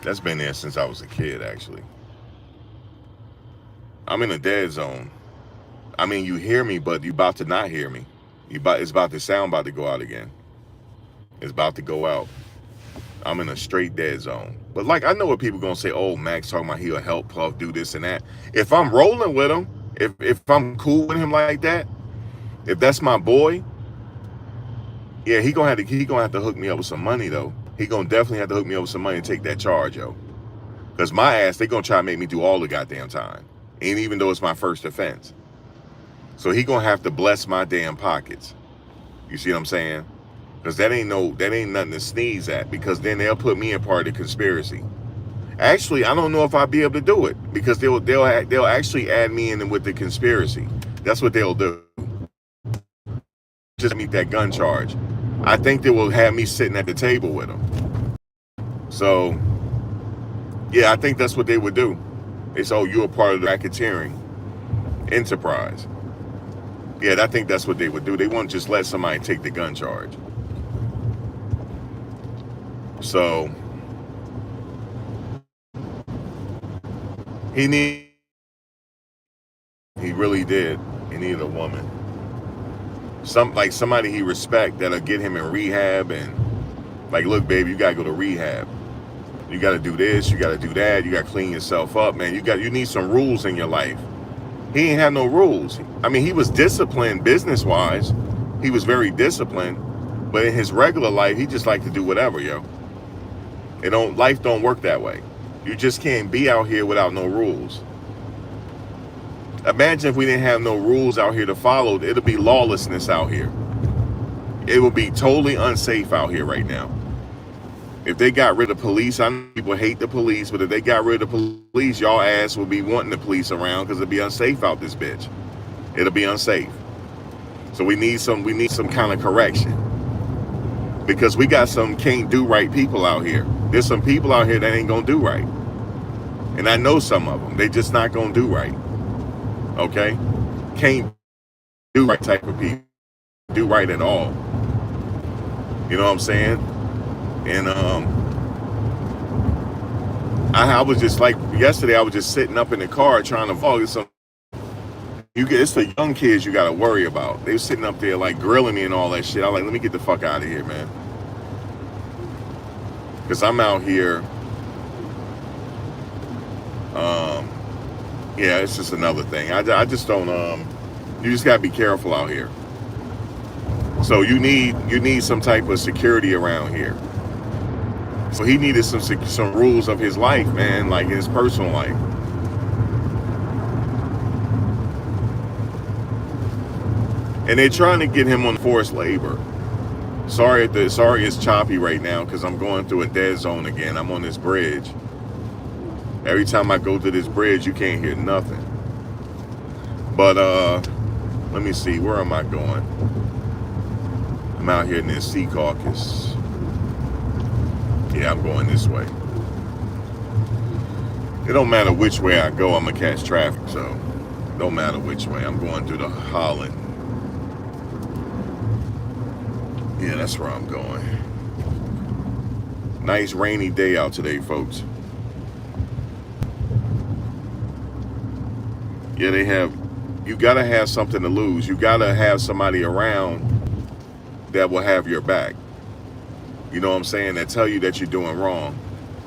That's been there since I was a kid, actually. I'm in a dead zone. I mean, you hear me, but you about to not hear me. The sound about to go out again. It's about to go out. I'm in a straight dead zone. But like, I know what people gonna say, oh, Max talking about he'll help Puff do this and that. If I'm rolling with him, if I'm cool with him like that, if that's my boy, yeah, he gonna have to hook me up with some money though. He gonna definitely have to hook me up with some money and take that charge, yo. Cause my ass, they gonna try to make me do all the goddamn time. And even though it's my first offense. So he gonna have to bless my damn pockets. You see what I'm saying? Because that ain't nothing to sneeze at, because then they'll put me in part of the conspiracy. Actually, I don't know if I'll be able to do it, because they'll actually add me in with the conspiracy. That's what they'll do. Just meet that gun charge. I think they will have me sitting at the table with them. So, yeah, I think that's what they would do. It's, oh, you're a part of the racketeering enterprise. Yeah, I think that's what they would do. They won't just let somebody take the gun charge. So he really did. He needed a woman. Somebody he respect that'll get him in rehab and like, look, baby, you gotta go to rehab. You gotta do this, you gotta do that, you gotta clean yourself up, man. You need some rules in your life. He ain't had no rules. I mean, he was disciplined business-wise. He was very disciplined, but in his regular life, he just liked to do whatever, yo. Life don't work that way. You just can't be out here without no rules. Imagine if we didn't have no rules out here to follow. It'll be lawlessness out here. It will be totally unsafe out here right now. If they got rid of police, I know people hate the police, but if they got rid of the police, y'all ass will be wanting the police around because it'll be unsafe out this bitch. It'll be unsafe. So we need some kind of correction. Because we got some can't do right people out here. There's some people out here that ain't gonna do right. And I know some of them. They just not gonna do right. Okay? Can't do right type of people. Do right at all. You know what I'm saying? And I was just like, yesterday I was just sitting up in the car trying to vlog some It's the young kids you got to worry about. They were sitting up there like grilling me and all that shit. I'm like, let me get the fuck out of here, man. Because I'm out here. Yeah, it's just another thing. I just don't. You just gotta be careful out here. So you need some type of security around here. So he needed some rules of his life, man, like his personal life. And they're trying to get him on forced labor. Sorry it's choppy right now because I'm going through a dead zone again. I'm on this bridge. Every time I go to this bridge, you can't hear nothing. But let me see, where am I going? I'm out here near Sea Caucus. Yeah, I'm going this way. It don't matter which way I go, I'm gonna catch traffic, so it don't matter which way. I'm going through the Holland. Yeah, that's where I'm going. Nice rainy day out today, folks. Yeah, you gotta have something to lose. You gotta have somebody around that will have your back. You know what I'm saying? That tell you that you're doing wrong.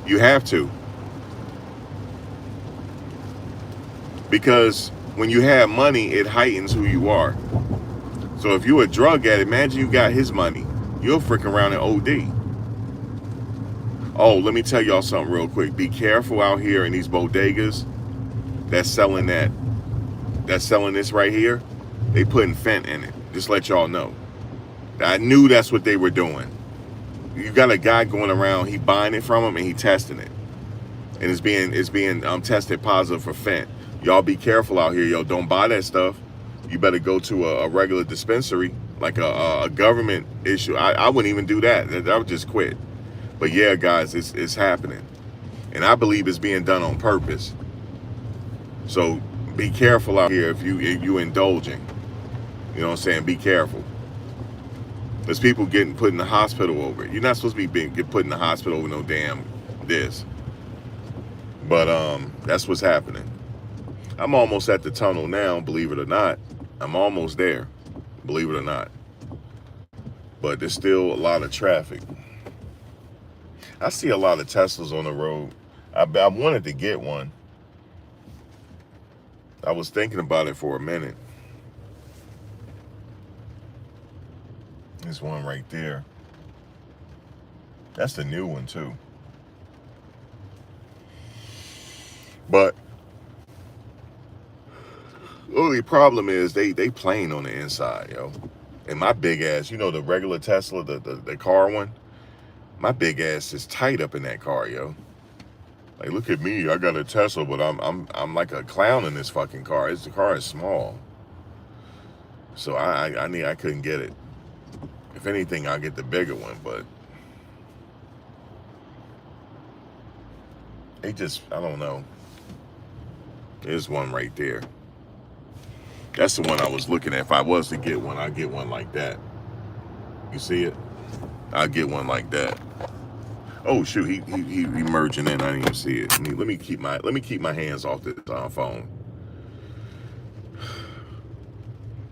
You have to. Because when you have money, it heightens who you are. So if you're a drug addict, imagine you got his money. You'll freak around and OD. Oh, let me tell y'all something real quick. Be careful out here in these bodegas that's selling this right here. They putting fent in it. Just let y'all know. I knew that's what they were doing. You got a guy going around, he buying it from him and he testing it. And it's being tested positive for fent. Y'all be careful out here, yo. Don't buy that stuff. You better go to a regular dispensary, like a government issue. I wouldn't even do that. I would just quit. But yeah, guys, it's happening. And I believe it's being done on purpose. So be careful out here if you indulging. You know what I'm saying? Be careful. There's people getting put in the hospital over it. You're not supposed to be get put in the hospital over no damn this. But that's what's happening. I'm almost at the tunnel now, believe it or not. I'm almost there, believe it or not. But there's still a lot of traffic. I see a lot of Teslas on the road. I wanted to get one. I was thinking about it for a minute. There's one right there. That's the new one too. But the only problem is they plain on the inside, yo. And my big ass, you know, the regular Tesla, the car one, my big ass is tight up in that car, yo. Like, look at me, I got a Tesla, but I'm like a clown in this fucking car. The car is small, so I couldn't get it. If anything, I'll get the bigger one, but I don't know. There's one right there. That's the one I was looking at. If I was to get one, I'd get one like that. You see it? I'd get one like that. Oh shoot, he merging in. I didn't even see it. Let me keep my hands off the phone.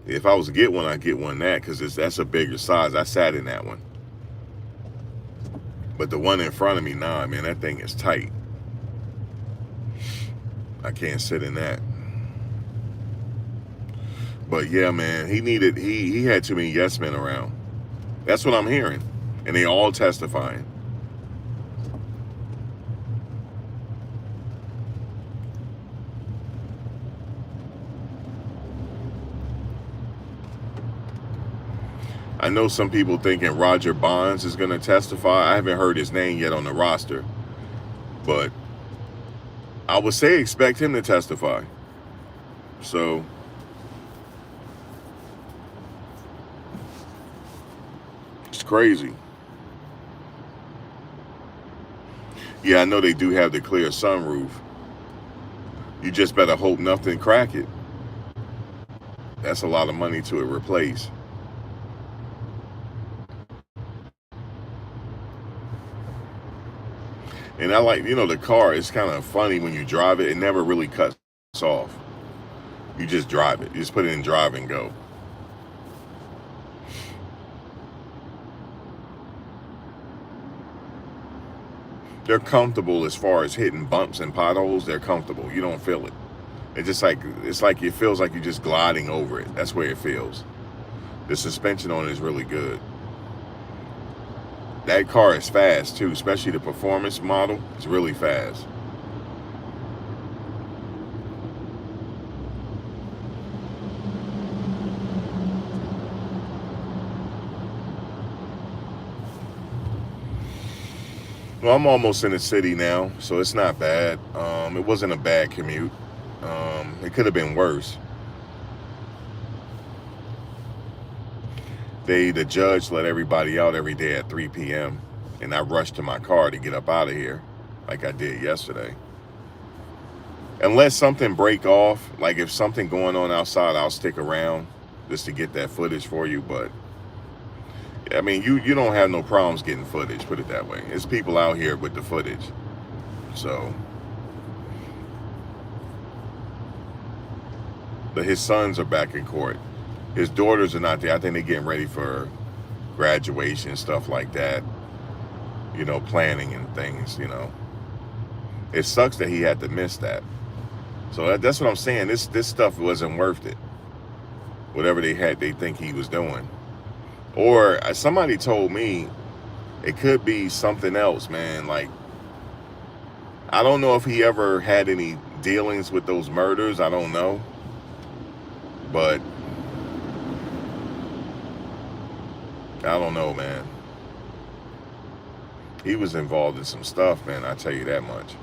If I was to get one, I'd get one that because that's a bigger size. I sat in that one. But the one in front of me, nah, man, that thing is tight. I can't sit in that. But yeah, man, he had too many yes men around. That's what I'm hearing. And they all testifying. I know some people thinking Roger Bonds is going to testify. I haven't heard his name yet on the roster. But I would say expect him to testify. So it's crazy. Yeah, I know they do have the clear sunroof. You just better hope nothing crack it. That's a lot of money to replace. And I like, the car is kind of funny when you drive it. It never really cuts off. You just drive it. You just put it in drive and go. They're comfortable as far as hitting bumps and potholes. They're comfortable. You don't feel it. It's like it feels like you're just gliding over it. That's where it feels. The suspension on it is really good. That car is fast too, especially the performance model. It's really fast. Well, I'm almost in the city now, so it's not bad. It wasn't a bad commute. It could have been worse. The judge let everybody out every day at 3 p.m. and I rushed to my car to get up out of here, like I did yesterday. Unless something break off, like if something going on outside, I'll stick around just to get that footage for you. But I mean, you don't have no problems getting footage, put it that way. It's people out here with the footage. So, but his sons are back in court. His daughters are not there. I think they're getting ready for graduation, stuff like that. You know, planning and things, you know. It sucks that he had to miss that. So that's what I'm saying. This stuff wasn't worth it. Whatever they think he was doing. Or somebody told me it could be something else, man. Like, I don't know if he ever had any dealings with those murders. I don't know. But I don't know, man. He was involved in some stuff, man. I tell you that much.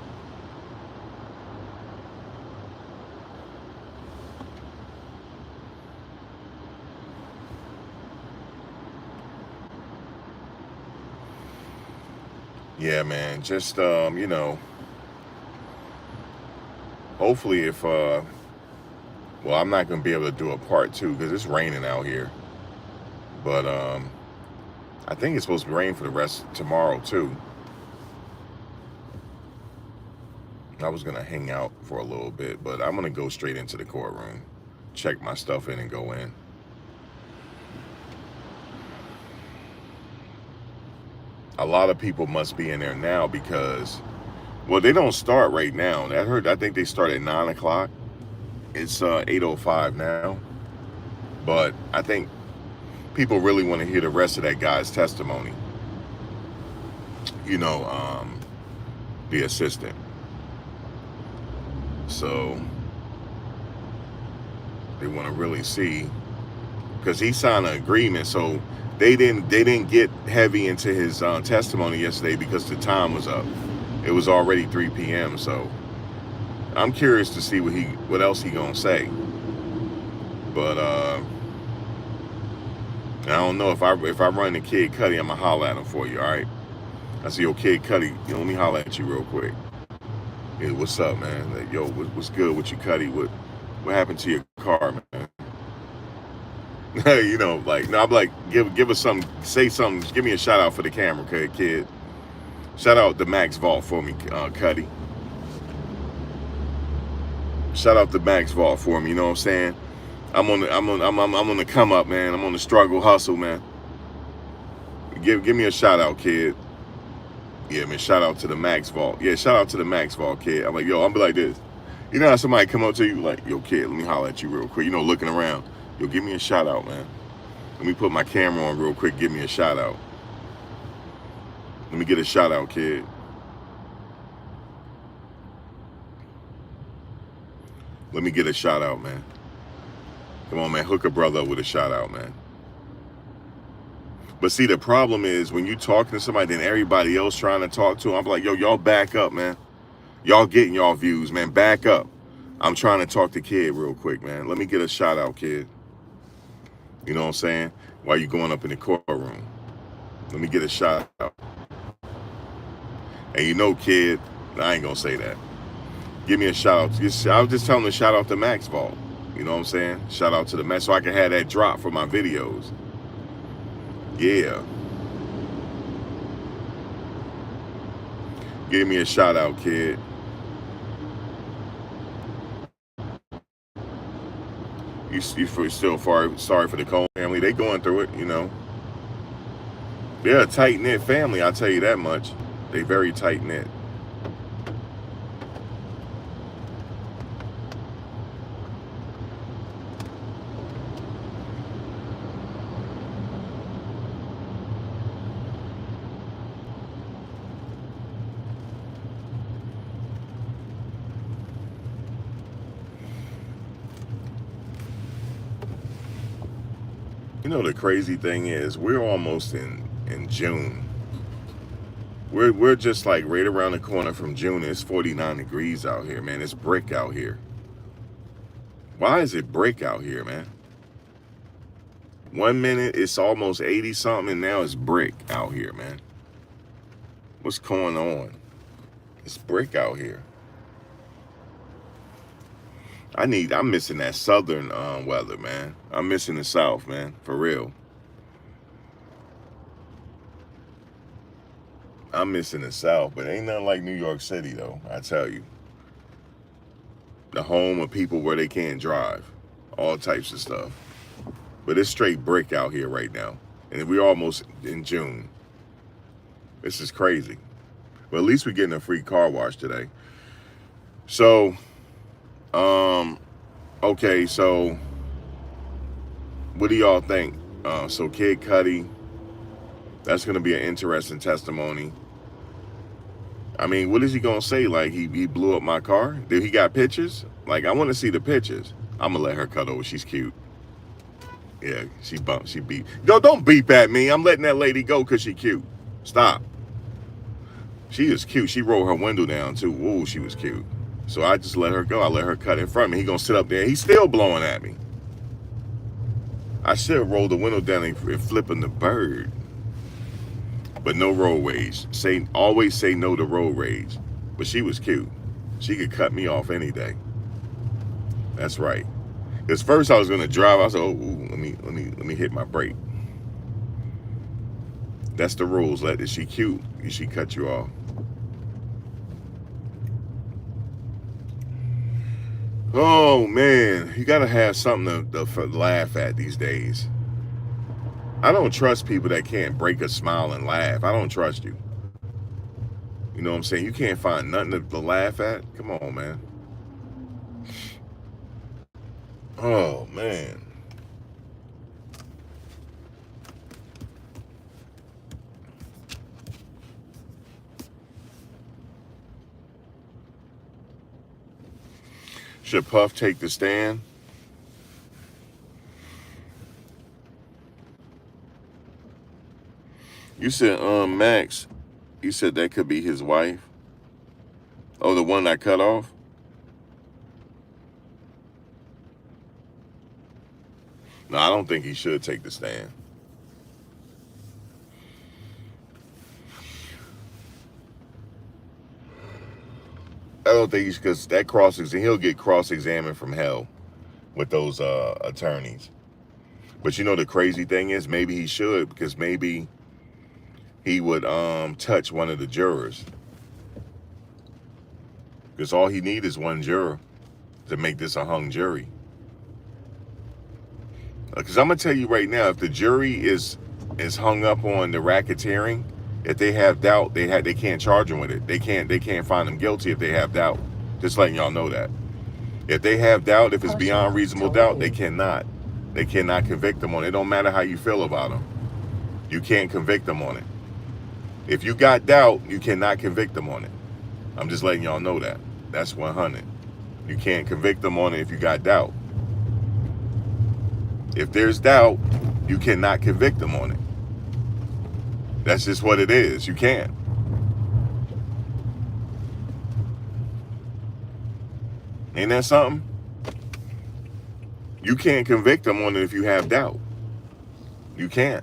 Yeah, man. Just you know, hopefully if well, I'm not gonna be able to do a part 2 because it's raining out here. But I think it's supposed to rain for the rest of tomorrow too. I was gonna hang out for a little bit, but I'm gonna go straight into the courtroom, check my stuff in and go in. A lot of people must be in there now because, well, they don't start right now. I think they start at 9 o'clock. It's 8:05 now. But I think people really want to hear the rest of that guy's testimony. You know, the assistant. So they want to really see, because he signed an agreement. So they didn't get heavy into his testimony yesterday because the time was up. It was already 3 p.m. So I'm curious to see what else he gonna say. But I don't know if I run the Kid Cudi, I'm gonna holler at him for you. All right. I see, yo, Kid Cudi. Let me holler at you real quick. Hey, what's up, man? Like, yo, what's good with you, Cudi? What happened to your car, man? You know, like, no, I'm like, give us something, say something, give me a shout out for the camera, okay, kid. Shout out the Max Vault for me, Cudi. Shout out the Max Vault for me. You know what I'm saying? I'm on the come up, man. I'm on the struggle hustle, man. Give me a shout out, kid. Yeah, man. Shout out to the Max Vault. Yeah, shout out to the Max Vault, kid. I'm like, yo, I'm be like this. You know how somebody come up to you like, yo, kid, let me holler at you real quick. You know, looking around. Yo, give me a shout out, man. Let me put my camera on real quick. Give me a shout out. Let me get a shout out, kid. Let me get a shout out, man. Come on, man. Hook a brother up with a shout out, man. But see, the problem is when you talking to somebody, then everybody else trying to talk to them, I'm like, yo, y'all back up, man. Y'all getting y'all views, man. Back up. I'm trying to talk to Kid real quick, man. Let me get a shout out, Kid. You know what I'm saying? While you going up in the courtroom. Let me get a shout out. And you know, Kid, I ain't gonna say that. Give me a shout out. I was just telling him to shout out to Max Vault. You know what I'm saying? Shout out to the Max so I can have that drop for my videos. Yeah. Give me a shout out, Kid. You feel still sorry for the Cole family. They going through it, you know. They're a tight knit family. I'll tell you that much. They very tight knit. You know, the crazy thing is we're almost in June. We're just like right around the corner from June. It's 49 degrees out here, man. It's brick out here. Why is it brick out here, man? 1 minute it's almost 80 something, and now it's brick out here, man. What's going on? It's brick out here. I'm missing that southern weather, man. I'm missing the south, man, for real. I'm missing the south, but ain't nothing like New York City, though, I tell you. The home of people where they can't drive. All types of stuff. But it's straight brick out here right now. And we're almost in June. This is crazy. But at least we're getting a free car wash today. So, okay, so what do y'all think? So Kid Cudi, that's going to be an interesting testimony. I mean, what is he going to say? Like, he blew up my car? Did he got pictures? Like, I want to see the pictures. I'm going to let her cut over. She's cute. Yeah, she beat. No, don't beep at me. I'm letting that lady go because she cute. Stop. She is cute. She rolled her window down, too. Ooh, she was cute. So I just let her go. I let her cut in front of me. He going to sit up there. He's still blowing at me. I should have rolled the window down and flipping the bird. But no road rage. Always say no to road rage. But she was cute. She could cut me off any day. That's right. Because first I was gonna drive. I was like, oh, let me hit my brake. That's the rules. Is she cute? She cut you off. Oh man, you gotta have something to laugh at these days. I don't trust people that can't break a smile and laugh. I don't trust you. You know what I'm saying? You can't find nothing to laugh at? Come on, man. Oh, man. Should Puff take the stand? You said, Max, you said that could be his wife? Oh, the one I cut off? No, I don't think he should take the stand. I don't think he's, because that he'll get cross-examined from hell with those attorneys. But you know the crazy thing is, maybe he should, because maybe he would touch one of the jurors. Because all he needs is one juror to make this a hung jury. Because I'm gonna tell you right now, if the jury is hung up on the racketeering, if they have doubt, they can't charge them with it. They can't find them guilty if they have doubt. Just letting y'all know that. If they have doubt, if it's beyond reasonable doubt, they cannot convict them on it. It don't matter how you feel about them. You can't convict them on it. If you got doubt, you cannot convict them on it. I'm just letting y'all know that. That's 100. You can't convict them on it if you got doubt. If there's doubt, you cannot convict them on it. That's just what it is. You can't. Ain't that something? You can't convict them on it if you have doubt. You can't.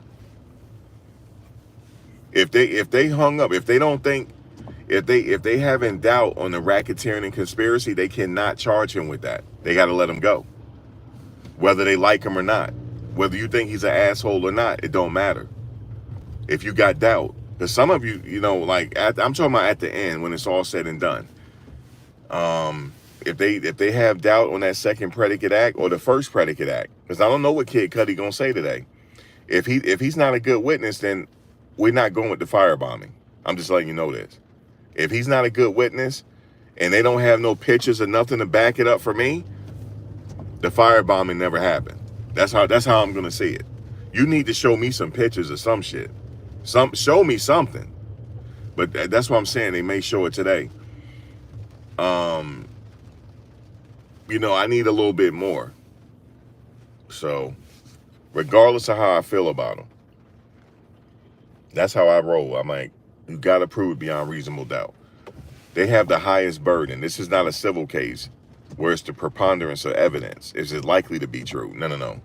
If they hung up, if they don't think, if they having doubt on the racketeering and conspiracy, they cannot charge him with that. They got to let him go. Whether they like him or not, whether you think he's an asshole or not, it don't matter. If you got doubt, because some of you, you know, like I'm talking about at the end when it's all said and done. if they have doubt on that second predicate act or the first predicate act, because I don't know what Kid Cudi gonna say today. If he's not a good witness, then we're not going with the firebombing. I'm just letting you know this. If he's not a good witness and they don't have no pictures or nothing to back it up for me, the firebombing never happened. That's how I'm gonna see it. You need to show me some pictures or some shit. Show me something. But that's what I'm saying. They may show it today. You know, I need a little bit more. So, regardless of how I feel about them, that's how I roll. I'm like, you got to prove it beyond reasonable doubt. They have the highest burden. This is not a civil case where it's the preponderance of evidence. Is it likely to be true? No.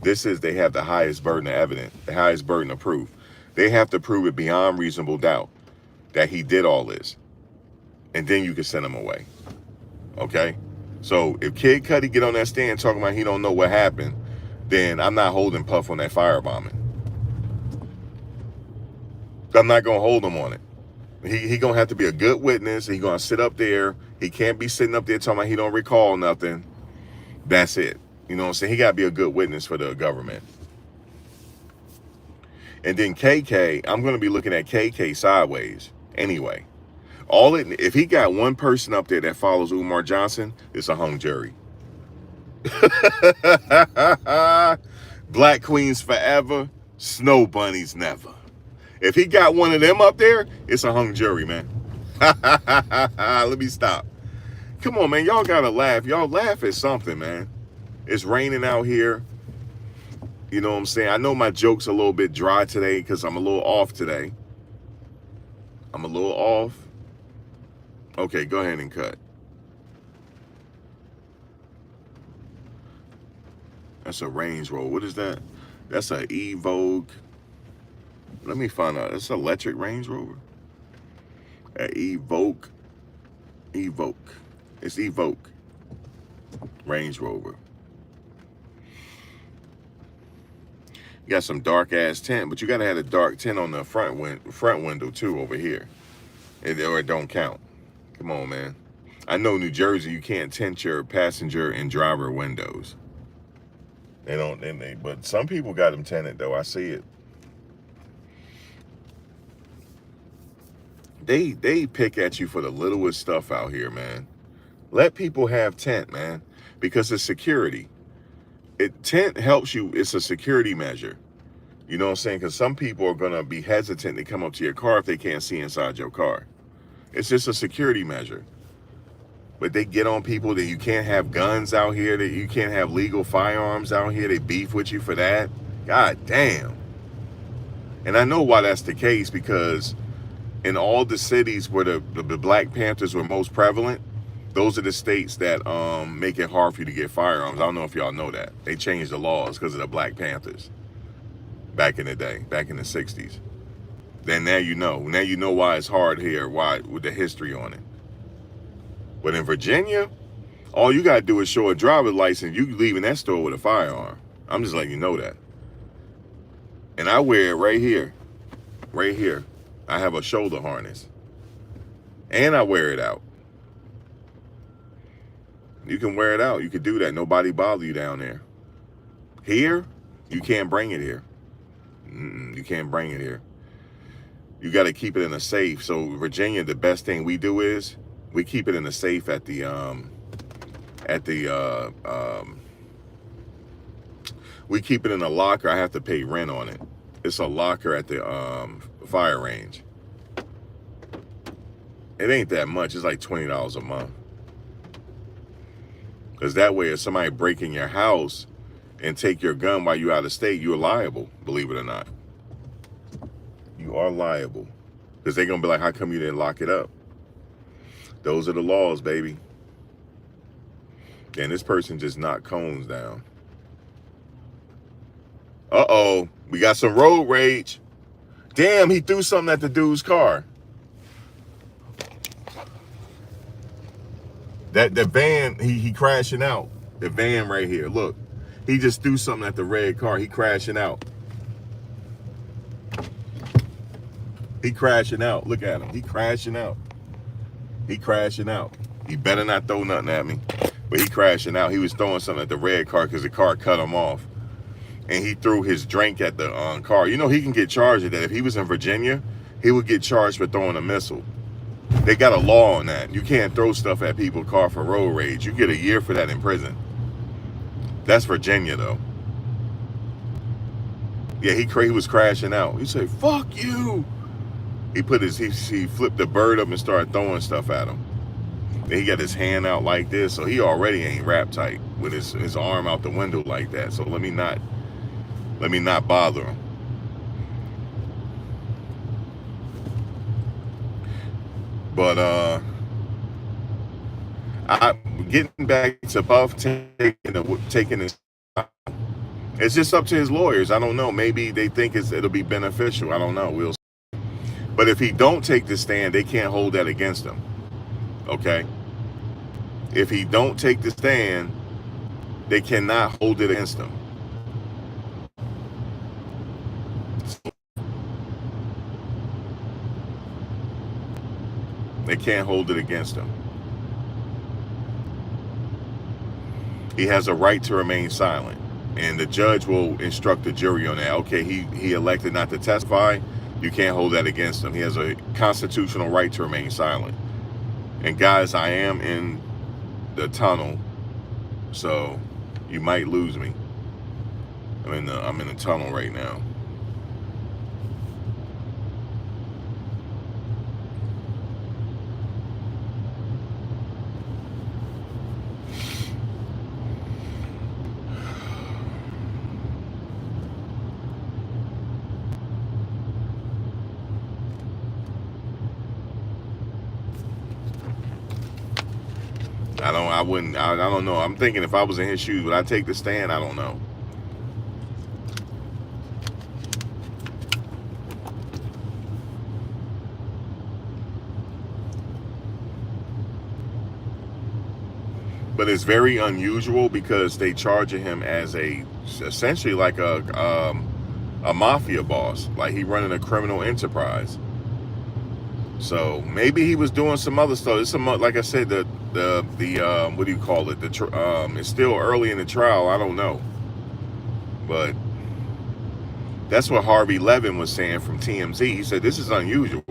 This is, they have the highest burden of evidence, the highest burden of proof. They have to prove it beyond reasonable doubt that he did all this. And then you can send him away. Okay? So if Kid Cudi get on that stand talking about he don't know what happened, then I'm not holding Puff on that firebombing. I'm not going to hold him on it. He going to have to be a good witness. He going to sit up there. He can't be sitting up there talking about he don't recall nothing. That's it. You know what I'm saying? He got to be a good witness for the government. And then KK, I'm going to be looking at KK sideways anyway. If he got one person up there that follows Umar Johnson, it's a hung jury. Black queens forever, snow bunnies never. If he got one of them up there, it's a hung jury, man. Let me stop. Come on, man. Y'all gotta laugh. Y'all laugh at something, man. It's raining out here. You know what I'm saying? I know my joke's a little bit dry today because I'm a little off today. I'm a little off. Okay, go ahead and cut. That's a Range Rover. What is that? That's a Evoque. Let me find out. It's an electric Range Rover. Evoque. It's Evoque. Range Rover. You got some dark ass tint, but you gotta have a dark tint on the front window too over here, or it don't count. Come on, man. I know New Jersey, you can't tint your passenger and driver windows. They don't, but some people got them tinted though. I see it. They pick at you for the littlest stuff out here, man. Let people have tint, man, because it's security. Tint helps you. It's a security measure. You know what I'm saying? Because some people are going to be hesitant to come up to your car if they can't see inside your car. It's just a security measure. But they get on people that you can't have guns out here, that you can't have legal firearms out here. They beef with you for that. God damn. And I know why that's the case, because in all the cities where the Black Panthers were most prevalent, those are the states that make it hard for you to get firearms. I don't know if y'all know that. They changed the laws because of the Black Panthers back in the day, back in the 60s. Then now you know. Now you know why it's hard here, why, with the history on it. But in Virginia, all you got to do is show a driver's license. You leaving that store with a firearm. I'm just letting you know that. And I wear it right here. Right here. I have a shoulder harness. And I wear it out. You can wear it out. You can do that. Nobody bother you down there. Here, you can't bring it here. You can't bring it here. You got to keep it in a safe. So Virginia, the best thing we do is we keep it in a safe at the we keep it in a locker. I have to pay rent on it. It's a locker at the fire range. It ain't that much. It's like $20 a month. Because that way, if somebody break in your house and take your gun while you're out of state, you're liable, believe it or not. You are liable. Because they're going to be like, how come you didn't lock it up? Those are the laws, baby. And this person just knocked cones down. Uh-oh. We got some road rage. Damn, he threw something at the dude's car. The van, he crashing out. The van right here, look. He just threw something at the red car. He crashing out. He crashing out. Look at him. He crashing out. He crashing out. He better not throw nothing at me. But he crashing out. He was throwing something at the red car because the car cut him off. And he threw his drink at the car. You know, he can get charged with that. If he was in Virginia, he would get charged for throwing a missile. They got a law on that. You can't throw stuff at people's car for road rage. You get a year for that in prison. That's Virginia, though. Yeah, he was crashing out. He said, "Fuck you." He flipped the bird up and started throwing stuff at him. Then he got his hand out like this, so he already ain't wrapped tight with his arm out the window like that. So let me not bother him. But I getting back to Puff taking his. It's just up to his lawyers. I don't know. Maybe they think it'll be beneficial. I don't know. We'll see. But if he don't take the stand, they can't hold that against him. Okay? If he don't take the stand, they cannot hold it against him. They can't hold it against him. He has a right to remain silent. And the judge will instruct the jury on that. Okay, he elected not to testify. You can't hold that against him. He has a constitutional right to remain silent. And guys, I am in the tunnel, so you might lose me. I'm in the tunnel right now. I don't know. I'm thinking if I was in his shoes, would I take the stand? I don't know. But it's very unusual because they charge him as essentially like a mafia boss, like he running a criminal enterprise. So maybe he was doing some other stuff. It's like I said, the what do you call it? It's still early in the trial. I don't know, but that's what Harvey Levin was saying from TMZ. He said this is unusual.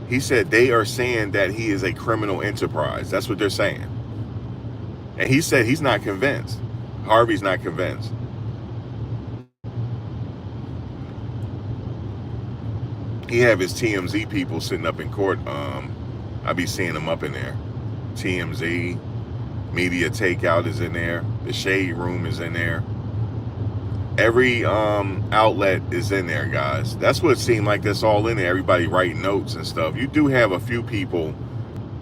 He said they are saying that he is a criminal enterprise. That's what they're saying, and he said he's not convinced. Harvey's not convinced. He have his TMZ people sitting up in court. I be seeing them up in there. TMZ, Media Takeout is in there. The Shade Room is in there. Every outlet is in there, guys. That's what it seemed like. That's all in there. Everybody writing notes and stuff. You do have a few people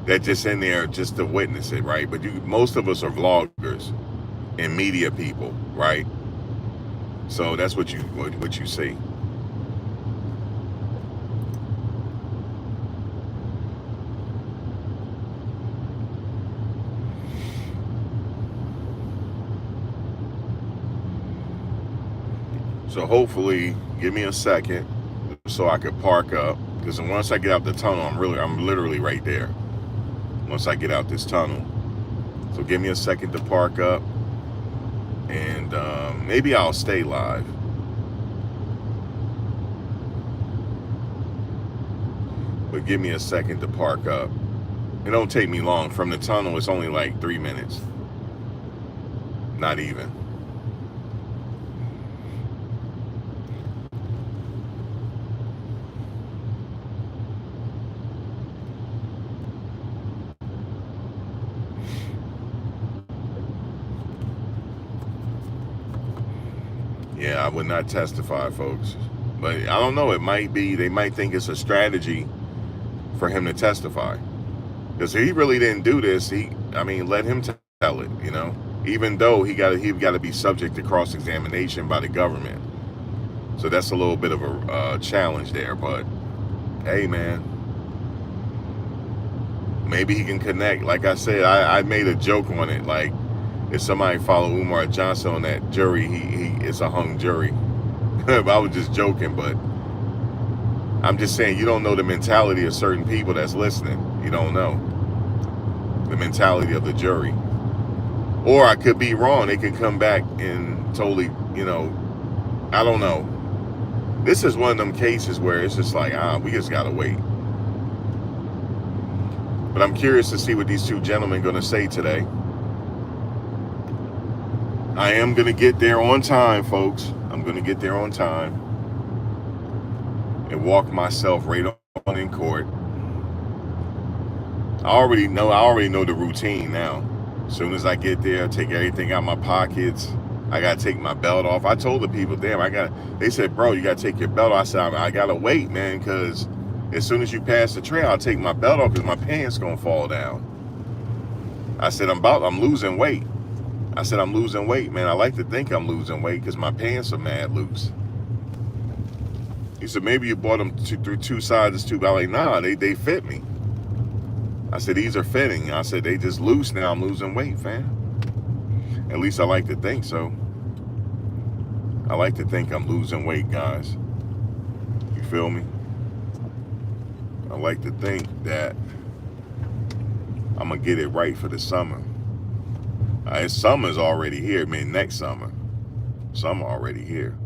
that just in there just to witness it, right? But most of us are vloggers and media people, right? So that's what you see. So hopefully, give me a second so I could park up. Because once I get out the tunnel, I'm literally right there. Once I get out this tunnel. So give me a second to park up. And maybe I'll stay live. But give me a second to park up. It don't take me long. From the tunnel, it's only like 3 minutes. Not even. Yeah, I would not testify, folks. But I don't know. It might be, they might think it's a strategy for him to testify. Because he really didn't do this. Let him tell it, you know. Even though he got to be subject to cross-examination by the government. So that's a little bit of a challenge there. But, hey, man. Maybe he can connect. Like I said, I made a joke on it. Like, if somebody follow Umar Johnson on that jury, it's a hung jury. I was just joking, but I'm just saying you don't know the mentality of certain people that's listening. You don't know. the mentality of the jury. Or I could be wrong. They could come back and totally, I don't know. This is one of them cases where it's just like, we just gotta wait. But I'm curious to see what these two gentlemen are gonna say today. I am gonna get there on time, folks. I'm gonna get there on time and walk myself right on in court. I already know the routine now. As soon as I get there, take everything out of my pockets. I gotta take my belt off. I told the people, they said, bro, you gotta take your belt off. I said, I gotta wait, man, because as soon as you pass the trail, I'll take my belt off because my pants gonna fall down. I said, I'm losing weight. I said, I'm losing weight, man. I like to think I'm losing weight because my pants are mad loose. He said, maybe you bought them through two sizes too. I was like, nah, they fit me. I said, these are fitting. I said, they just loose now. I'm losing weight, fam. At least I like to think so. I like to think I'm losing weight, guys. You feel me? I like to think that I'm going to get it right for the summer. Summer's already here. I mean, next summer. Summer already here.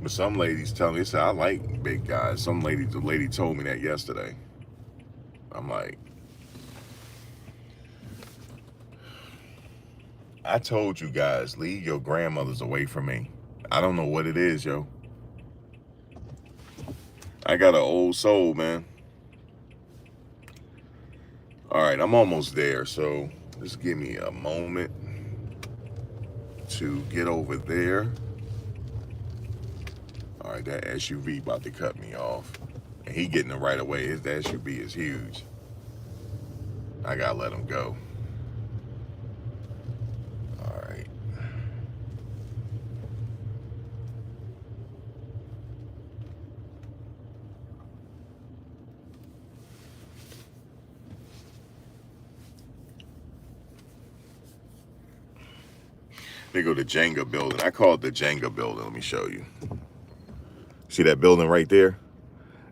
But some ladies tell me, they say, I like big guys. The lady told me that yesterday. I'm like, I told you guys, leave your grandmothers away from me. I don't know what it is, yo. I got an old soul, man. All right, I'm almost there, so just give me a moment to get over there. All right, that SUV about to cut me off. And he getting it right away. His SUV is huge. I gotta let him go. All right. They go to Jenga building. I call it the Jenga building. Let me show you. See that building right there?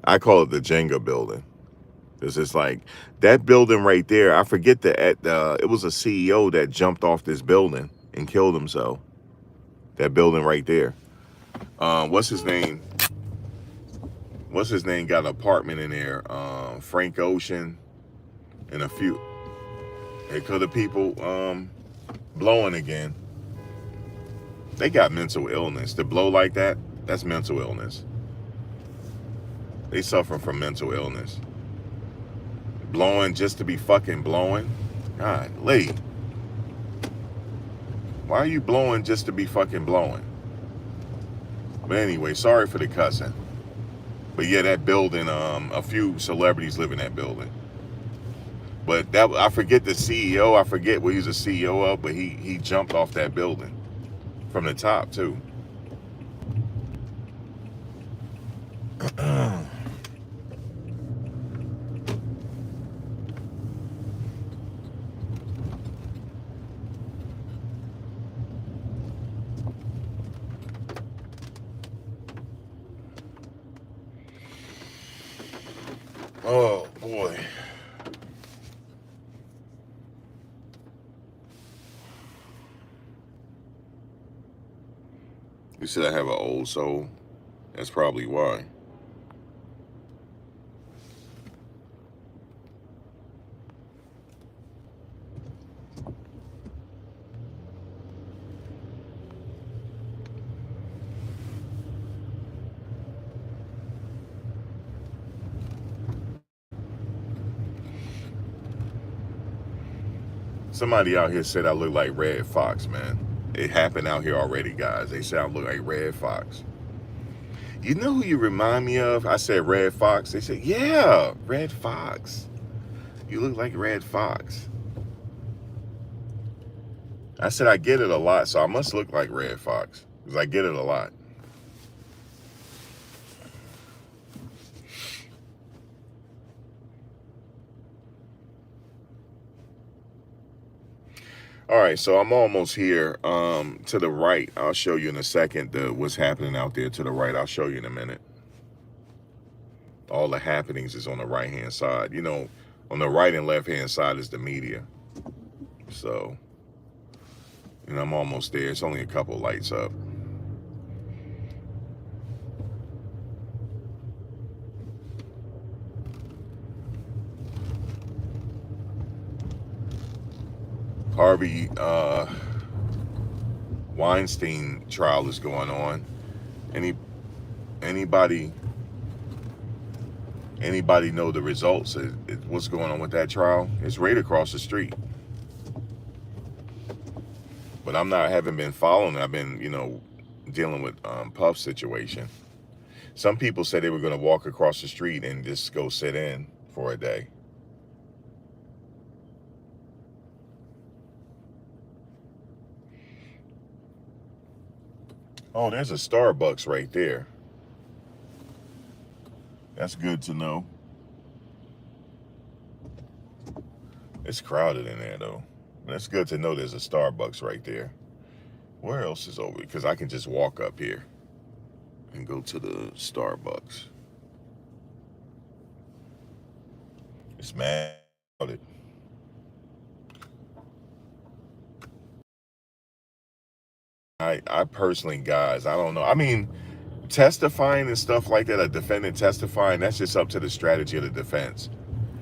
I call it the Jenga building. It's just like that building right there. I forget it was a CEO that jumped off this building and killed himself. That building right there. What's his name? What's his name? Got an apartment in there. Frank Ocean and a few. Hey, could the people blowing again? They got mental illness. To blow like that, that's mental illness. They suffer from mental illness. Blowing just to be fucking blowing? Golly. Why are you blowing just to be fucking blowing? But anyway, sorry for the cussing. But yeah, that building, a few celebrities live in that building. But I forget the CEO. I forget what he was a CEO of, but he jumped off that building from the top too. Oh boy. You said I have an old soul. That's probably why. Somebody out here said I look like Red Fox, man. It happened out here already, guys. They said I look like Red Fox. You know who you remind me of? I said Red Fox. They said, yeah, Red Fox. You look like Red Fox. I said I get it a lot, so I must look like Red Fox because I get it a lot. All right, so I'm almost here. To the right, I'll show you in a second what's happening out there to the right. I'll show you in a minute. All the happenings is on the right-hand side. You know, on the right and left-hand side is the media. So, you know, I'm almost there. It's only a couple lights up. Harvey Weinstein trial is going on. Anybody know the results? What's going on with that trial? It's right across the street. But haven't been following. I've been, you know, dealing with Puff's situation. Some people said they were going to walk across the street and just go sit in for a day. Oh, there's a Starbucks right there. That's good to know. It's crowded in there, though. That's good to know there's a Starbucks right there. Where else is over? Because I can just walk up here and go to the Starbucks. It's mad crowded. I personally, guys, I don't know. I mean, testifying and stuff like that, a defendant testifying, that's just up to the strategy of the defense.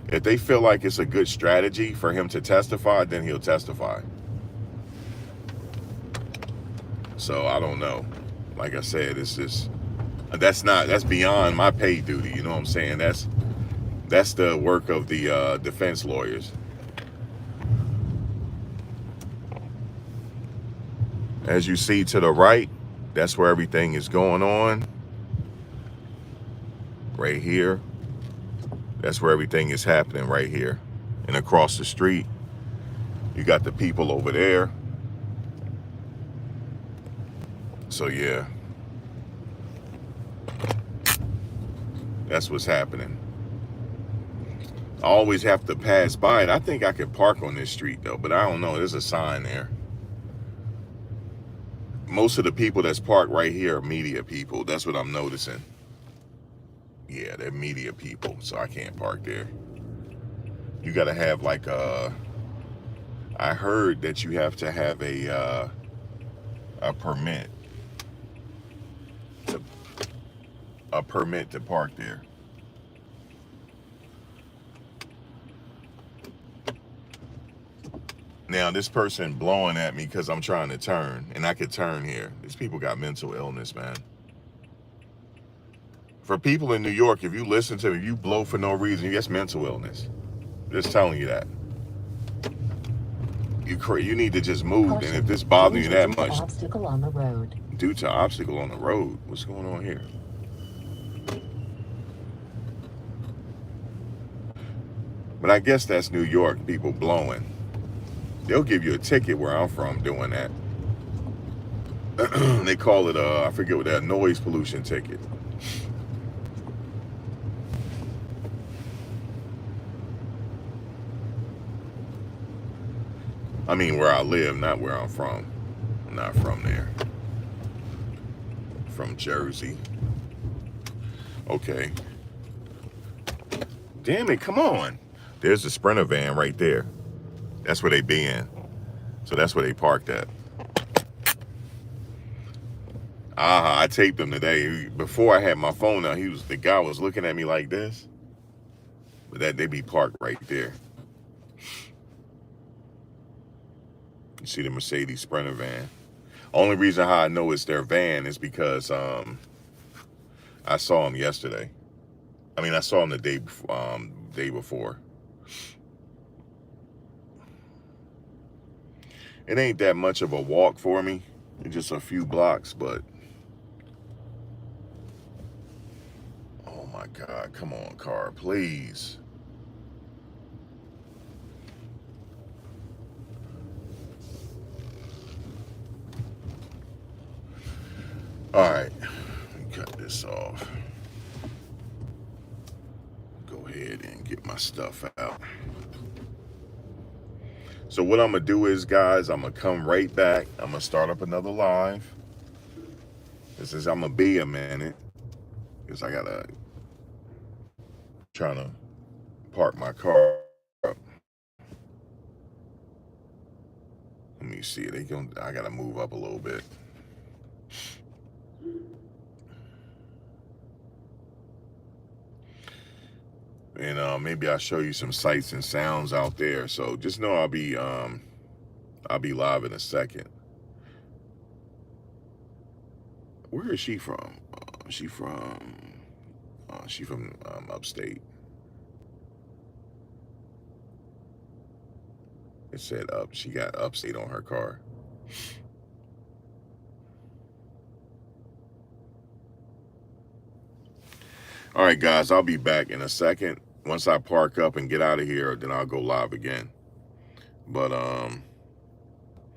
If they feel like it's a good strategy for him to testify, then he'll testify. So I don't know. Like I said, it's just that's beyond my pay duty. You know what I'm saying? That's the work of the defense lawyers. As you see to the right, that's where everything is going on. Right here. That's where everything is happening right here. And across the street, you got the people over there. So yeah. That's what's happening. I always have to pass by it. I think I can park on this street though, but I don't know. There's a sign there. Most of the people that's parked right here are media people. That's what I'm noticing. Yeah, they're media people, so I can't park there. You got to have like I heard that you have to have a permit. A permit to park there. Now, this person blowing at me because I'm trying to turn, and I could turn here. These people got mental illness, man. For people in New York, if you listen to me, you blow for no reason, that's mental illness. Just telling you that. You need to just move, and if this bothers you that much. Obstacle on the road. Due to obstacle on the road. What's going on here? But I guess that's New York, people blowing. They'll give you a ticket where I'm from doing that. They call it, I forget what that, noise pollution ticket. I mean where I live, not where I'm from. I'm not from there. From Jersey. Okay. Damn it, come on. There's the Sprinter van right there. That's where they be in. So that's where they parked at. I taped him today. Before I had my phone out, the guy was looking at me like this. But they be parked right there. You see the Mercedes Sprinter van. Only reason how I know it's their van is because I saw him yesterday. I mean, I saw him the day before. It ain't that much of a walk for me. It's just a few blocks, but oh my God, come on, car, please. All right, cut this off. Go ahead and get my stuff out. So So what I'm gonna do is, guys, I'm gonna come right back. I'm gonna start up another live. This is I'm gonna be a minute because I gotta trying to park my car up. Let me see. I gotta move up a little bit. And maybe I'll show you some sights and sounds out there. So just know I'll be live in a second. Where is she from? She from upstate. It said up. She got upstate on her car. All right, guys, I'll be back in a second. Once I park up and get out of here, then I'll go live again. But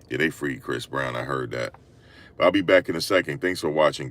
yeah, they freed Chris Brown. I heard that. But I'll be back in a second. Thanks for watching, guys.